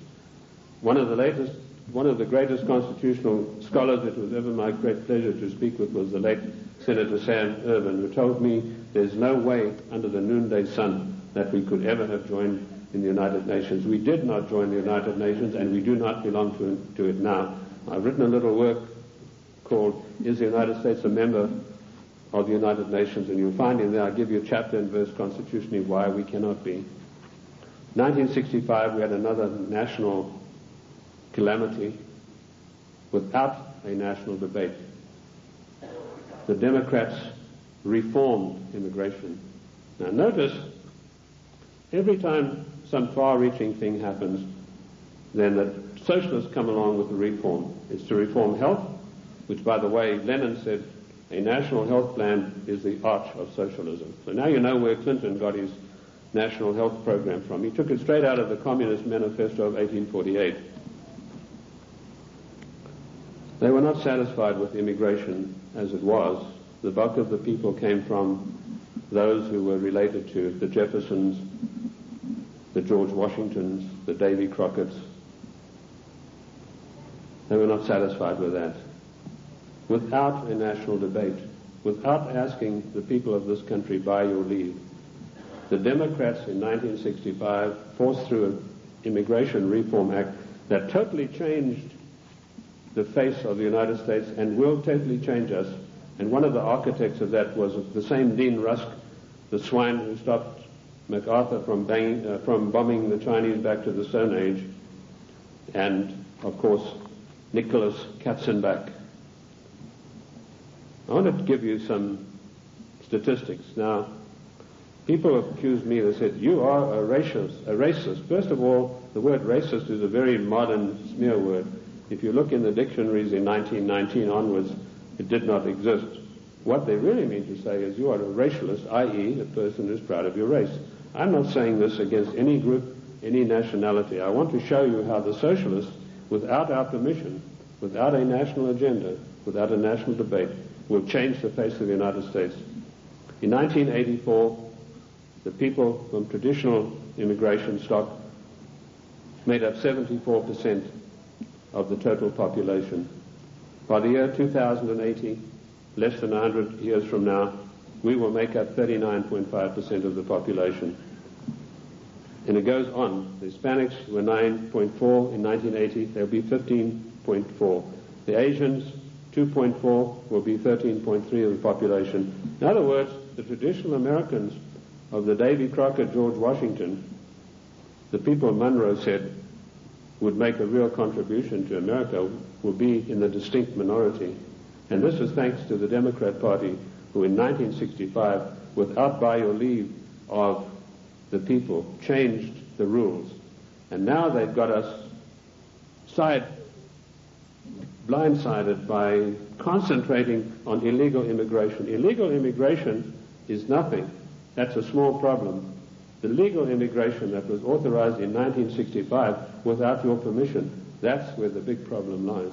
One of the greatest constitutional scholars it was ever my great pleasure to speak with was the late Senator Sam Ervin, who told me there's no way under the noonday sun that we could ever have joined in the United Nations. We did not join the United Nations, and we do not belong to it now. I've written a little work called Is the United States a Member of the United Nations? And you'll find in there, I give you chapter and verse constitutionally why we cannot be. 1965, we had another national calamity without a national debate. The Democrats reformed immigration. Now notice, every time some far-reaching thing happens, then the socialists come along with the reform. It's to reform health, which, by the way, Lenin said a national health plan is the arch of socialism. So now you know where Clinton got his national health program from. He took it straight out of the Communist Manifesto of 1848. They were not satisfied with immigration as it was. The bulk of the people came from those who were related to the Jeffersons, the George Washingtons, the Davy Crockett's. They were not satisfied with that. Without a national debate, without asking the people of this country by your leave, the Democrats in 1965 forced through an Immigration Reform Act that totally changed the face of the United States and will totally change us. And one of the architects of that was the same Dean Rusk, the swine who stopped MacArthur from bombing the Chinese back to the Stone Age, and, of course, Nicholas Katzenbach. I wanted to give you some statistics. Now, people have accused me, they said, you are a racist. First of all, the word racist is a very modern smear word. If you look in the dictionaries in 1919 onwards, it did not exist. What they really mean to say is you are a racialist, i.e. a person who's proud of your race. I'm not saying this against any group, any nationality. I want to show you how the socialists, without our permission, without a national agenda, without a national debate, will change the face of the United States. In 1984, the people from traditional immigration stock made up 74% of the total population. By the year 2080, less than 100 years from now, we will make up 39.5% of the population. And it goes on. The Hispanics were 9.4 in 1980. They'll be 15.4. The Asians, 2.4, will be 13.3 of the population. In other words, the traditional Americans of the Davy Crockett, George Washington, the people Monroe said would make a real contribution to America, will be in the distinct minority. And this is thanks to the Democrat Party, who in 1965, without by or leave of the people, changed the rules. And now they've got us blindsided by concentrating on illegal immigration. Illegal immigration is nothing. That's a small problem. The legal immigration that was authorized in 1965 without your permission, that's where the big problem lies.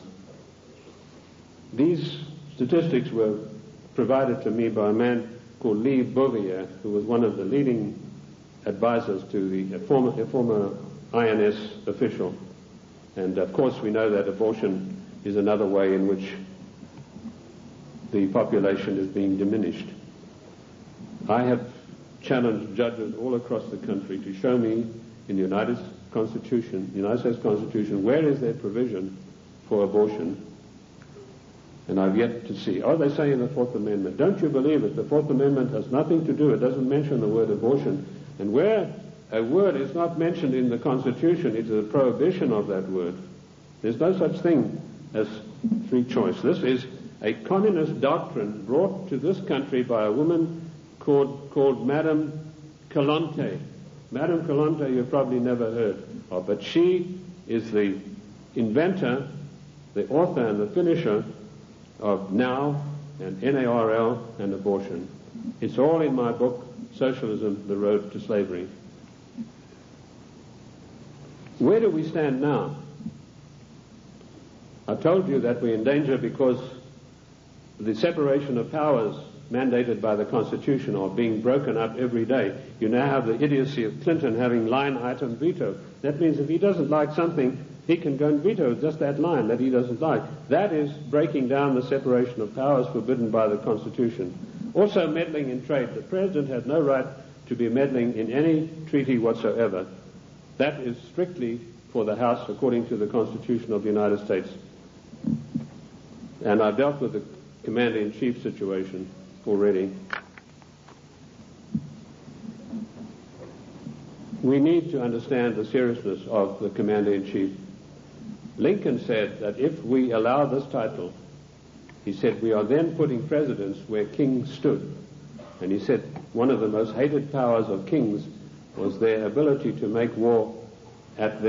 These statistics were provided to me by a man called Lee Bouvier, who was one of the leading advisors to a former INS official. And of course we know that abortion is another way in which the population is being diminished. I have challenged judges all across the country to show me in the United States Constitution, where is there provision for abortion? And I've yet to see. Oh, they say in the Fourth Amendment. Don't you believe it? The Fourth Amendment has nothing to do. It doesn't mention the word abortion. And where a word is not mentioned in the Constitution, it is a prohibition of that word. There's no such thing as free choice. This is a communist doctrine brought to this country by a woman called Madame Calonte. Madame Calonte you've probably never heard of, but she is the inventor, the author and the finisher of NOW and NARL and abortion. It's all in my book, Socialism, The Road to Slavery. Where do we stand now? I told you that we're in danger because the separation of powers mandated by the Constitution are being broken up every day. You now have the idiocy of Clinton having line item veto. That means if he doesn't like something, he can go and veto just that line that he doesn't like. That is breaking down the separation of powers forbidden by the Constitution. Also meddling in trade. The President has no right to be meddling in any treaty whatsoever. That is strictly for the House according to the Constitution of the United States. And I've dealt with the Commander-in-Chief situation already. We need to understand the seriousness of the Commander-in-Chief. Lincoln said that if we allow this title, he said, we are then putting presidents where kings stood. And he said one of the most hated powers of kings was their ability to make war at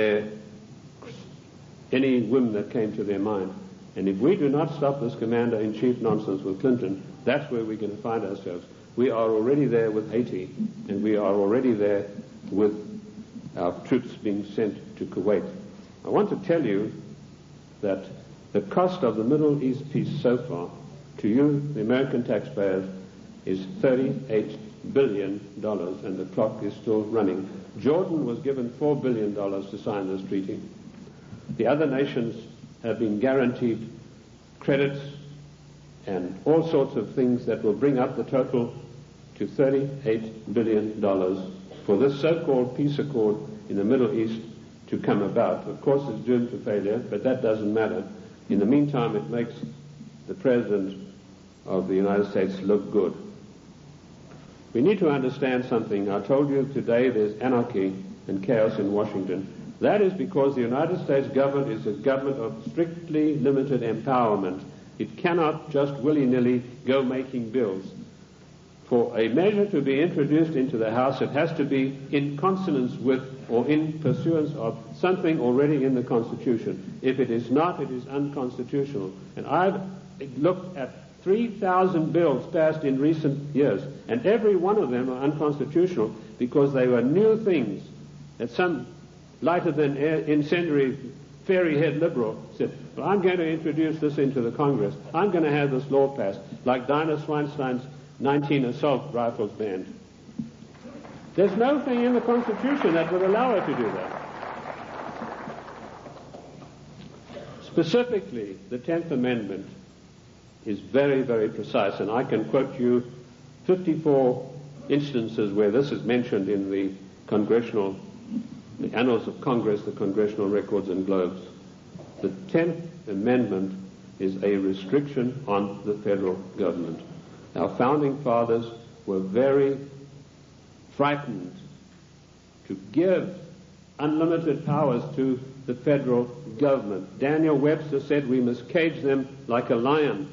any whim that came to their mind. And if we do not stop this Commander-in-Chief nonsense with Clinton, that's where we're going to find ourselves. We are already there with Haiti, and we are already there with our troops being sent to Kuwait. I want to tell you that the cost of the Middle East peace so far, to you, the American taxpayers, is $38 billion, and the clock is still running. Jordan was given $4 billion to sign this treaty. The other nations have been guaranteed credits and all sorts of things that will bring up the total to $38 billion for this so-called peace accord in the Middle East to come about. Of course, it's doomed to failure, but that doesn't matter. In the meantime, it makes the President of the United States look good. We need to understand something. I told you today there's anarchy and chaos in Washington. That is because the United States government is a government of strictly limited empowerment. It cannot just willy-nilly go making bills. For a measure to be introduced into the House, it has to be in consonance with or in pursuance of something already in the Constitution. If it is not, it is unconstitutional. And I've looked at 3,000 bills passed in recent years, and every one of them are unconstitutional because they were new things that some lighter-than-air incendiary fairy-head liberal said, well, I'm going to introduce this into the Congress. I'm going to have this law passed, like Dinah Swinstein's 19 assault rifles banned. There's no thing in the Constitution that would allow her to do that. Specifically, the 10th Amendment is very, very precise, and I can quote you 54 instances where this is mentioned in the Annals of Congress, the Congressional Records and Globes. The 10th Amendment is a restriction on the federal government. Our founding fathers were very frightened to give unlimited powers to the federal government. Daniel Webster said we must cage them like a lion,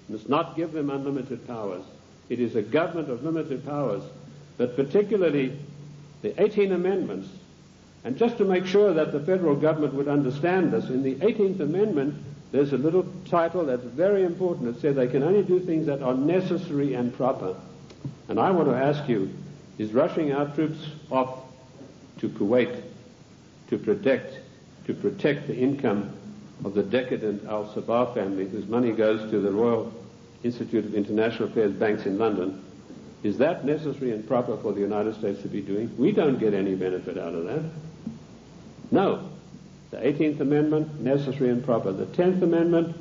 must not give them unlimited powers. It is a government of limited powers, but particularly the 18 amendments. And just to make sure that the federal government would understand this, in the 18th Amendment, there's a little title that's very important. It says they can only do things that are necessary and proper. And I want to ask you, is rushing our troops off to Kuwait to protect the income of the decadent Al-Sabah family, whose money goes to the Royal Institute of International Affairs banks in London, is that necessary and proper for the United States to be doing? We don't get any benefit out of that. No. The 18th Amendment, necessary and proper. The 10th Amendment,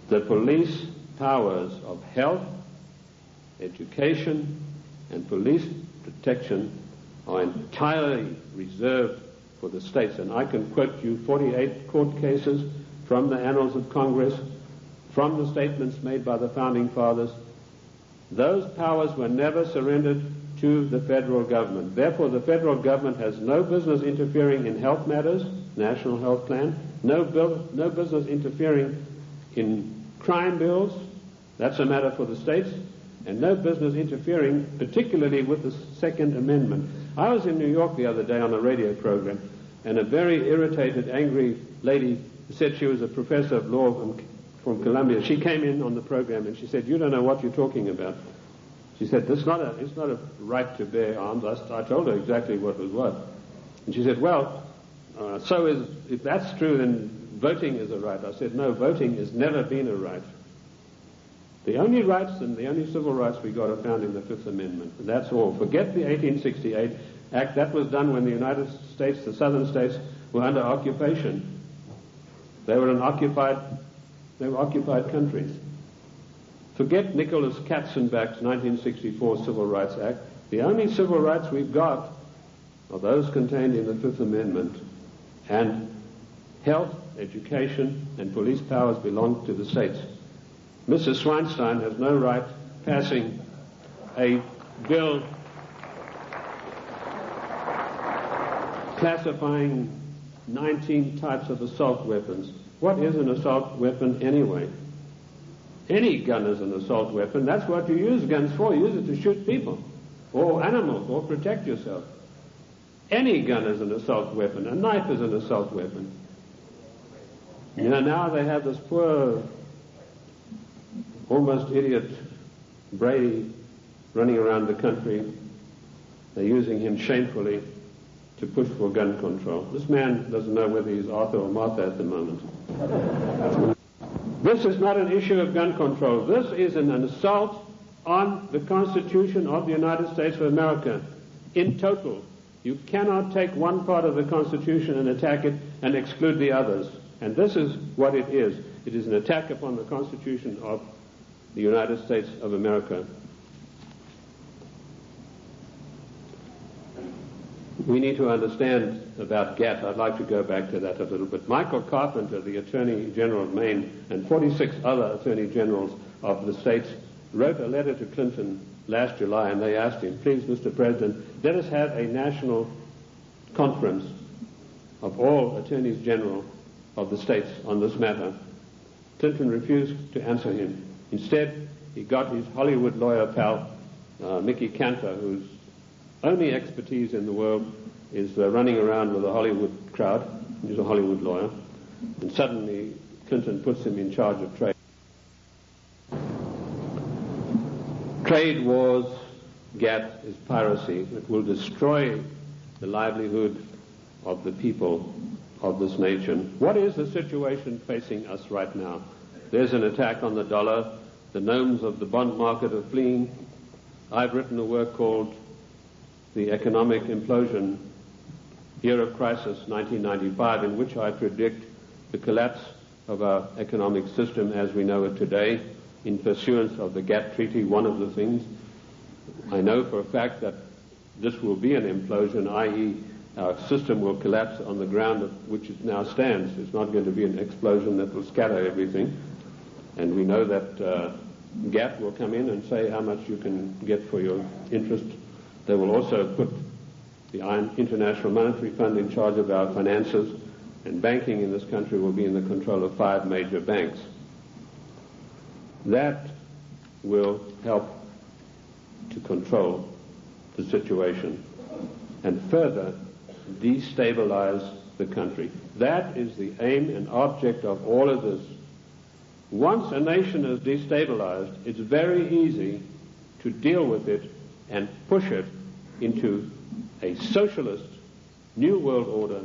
the police powers of health, education, and police protection are entirely reserved for the states. And I can quote you 48 court cases from the Annals of Congress, from the statements made by the Founding Fathers. Those powers were never surrendered to the federal government. Therefore, the federal government has no business interfering in health matters, national health plan, no business interfering in crime bills, that's a matter for the states, and no business interfering particularly with the Second Amendment. I was in New York the other day on a radio program, and a very irritated, angry lady said she was a professor of law from Columbia. She came in on the program and she said, "You don't know what you're talking about." She said, it's not a right to bear arms. I told her exactly what was what. And she said, well, if that's true, then voting is a right. I said, no, voting has never been a right. The only rights and the only civil rights we got are found in the Fifth Amendment. And that's all. Forget the 1868 Act. That was done when the United States, the southern states, were under occupation. They were occupied countries. Forget Nicholas Katzenbach's 1964 Civil Rights Act. The only civil rights we've got are those contained in the Fifth Amendment. And health, education, and police powers belong to the states. Mrs. Swinstein has no right passing a bill classifying 19 types of assault weapons. What is an assault weapon anyway? Any gun is an assault weapon. That's what you use guns for. You use it to shoot people or animals or protect yourself. Any gun is an assault weapon. A knife is an assault weapon. You know, now they have this poor, almost idiot Brady running around the country. They're using him shamefully to push for gun control. This man doesn't know whether he's Arthur or Martha at the moment. This is not an issue of gun control. This is an assault on the Constitution of the United States of America in total. You cannot take one part of the Constitution and attack it and exclude the others. And this is what it is. It is an attack upon the Constitution of the United States of America. We need to understand about GATT. I'd like to go back to that a little bit. Michael Carpenter, the Attorney General of Maine, and 46 other Attorney Generals of the states wrote a letter to Clinton last July, and they asked him, please, Mr. President, let us have a national conference of all Attorneys General of the states on this matter. Clinton refused to answer him. Instead, he got his Hollywood lawyer pal, Mickey Cantor, whose only expertise in the world is running around with a Hollywood crowd. He's a Hollywood lawyer. And suddenly, Clinton puts him in charge of trade. Trade wars, GATT, is piracy. It will destroy the livelihood of the people of this nation. What is the situation facing us right now? There's an attack on the dollar. The gnomes of the bond market are fleeing. I've written a work called The Economic Implosion, Year of Crisis, 1995, in which I predict the collapse of our economic system as we know it today in pursuance of the GATT Treaty. One of the things I know for a fact that this will be an implosion, i.e. our system will collapse on the ground of which it now stands. It's not going to be an explosion that will scatter everything. And we know that GATT will come in and say how much you can get for your interest. They will also put the International Monetary Fund in charge of our finances, and banking in this country will be in the control of 5 major banks. That will help to control the situation and further destabilize the country. That is the aim and object of all of this. Once a nation is destabilized, it's very easy to deal with it and push it into a socialist new world order,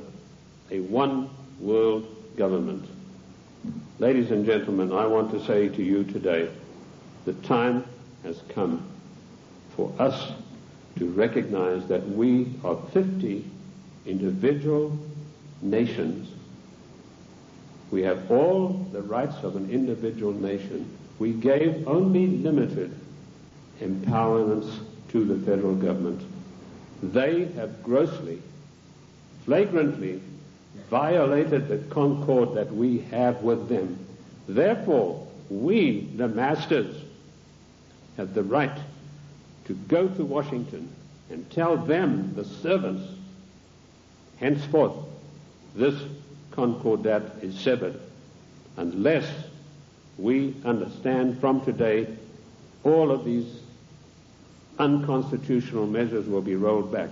a one world government. Ladies and gentlemen, I want to say to you today, the time has come for us to recognize that we are 50 individual nations. We have all the rights of an individual nation. We gave only limited empowerments to the federal government. They have grossly, flagrantly violated the concord that we have with them. Therefore, we, the masters, have the right to go to Washington and tell them, the servants, henceforth this concordat is severed, unless we understand from today all of these unconstitutional measures will be rolled back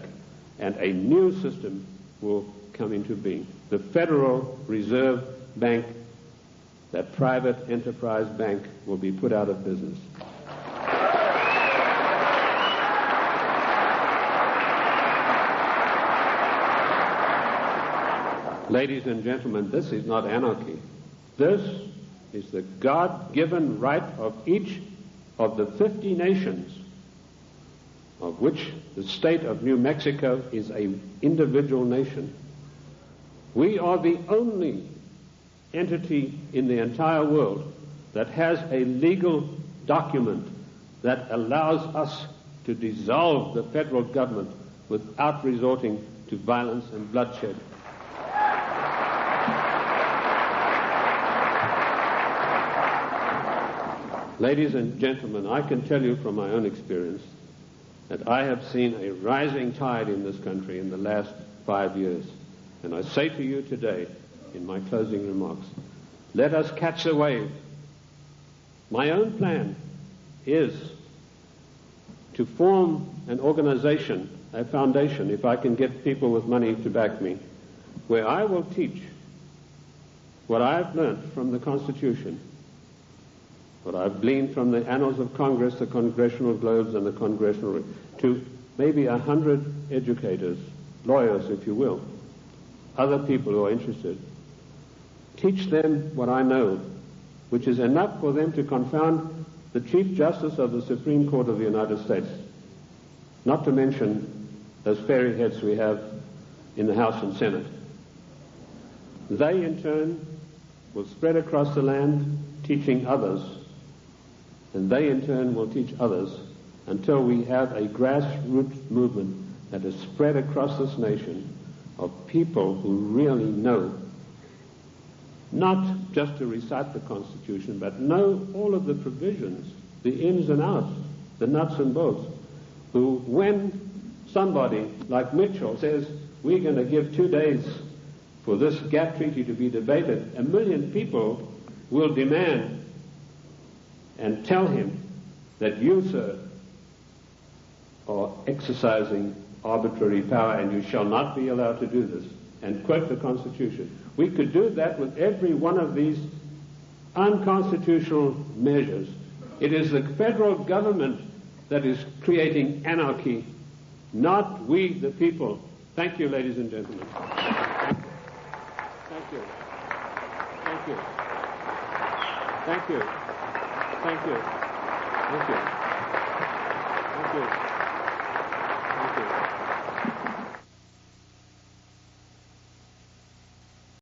and a new system will come into being. The Federal Reserve Bank, that private enterprise bank, will be put out of business. Ladies and gentlemen, this is not anarchy. This is the God-given right of each of the 50 nations, of which the state of New Mexico is an individual nation. We are the only entity in the entire world that has a legal document that allows us to dissolve the federal government without resorting to violence and bloodshed. Ladies and gentlemen, I can tell you from my own experience that I have seen a rising tide in this country in the last 5 years. And I say to you today, in my closing remarks, let us catch the wave. My own plan is to form an organization, a foundation, if I can get people with money to back me, where I will teach what I've learned from the Constitution, what I've gleaned from the annals of Congress, the Congressional Globes, and the Congressional, to maybe 100 educators, lawyers, if you will, other people who are interested. Teach them what I know, which is enough for them to confound the Chief Justice of the Supreme Court of the United States, not to mention those fairy heads we have in the House and Senate. They, in turn, will spread across the land, teaching others, and they, in turn, will teach others until we have a grassroots movement that is spread across this nation of people who really know, not just to recite the Constitution, but know all of the provisions, the ins and outs, the nuts and bolts, who, when somebody like Mitchell says, we're going to give 2 days for this gap treaty to be debated, 1 million people will demand and tell him that you, sir, are exercising arbitrary power and you shall not be allowed to do this, and quote the Constitution. We could do that with every one of these unconstitutional measures. It is the federal government that is creating anarchy, not we, the people. Thank you, ladies and gentlemen. Thank you. Thank you. Thank you. Thank you. Thank you. Thank you.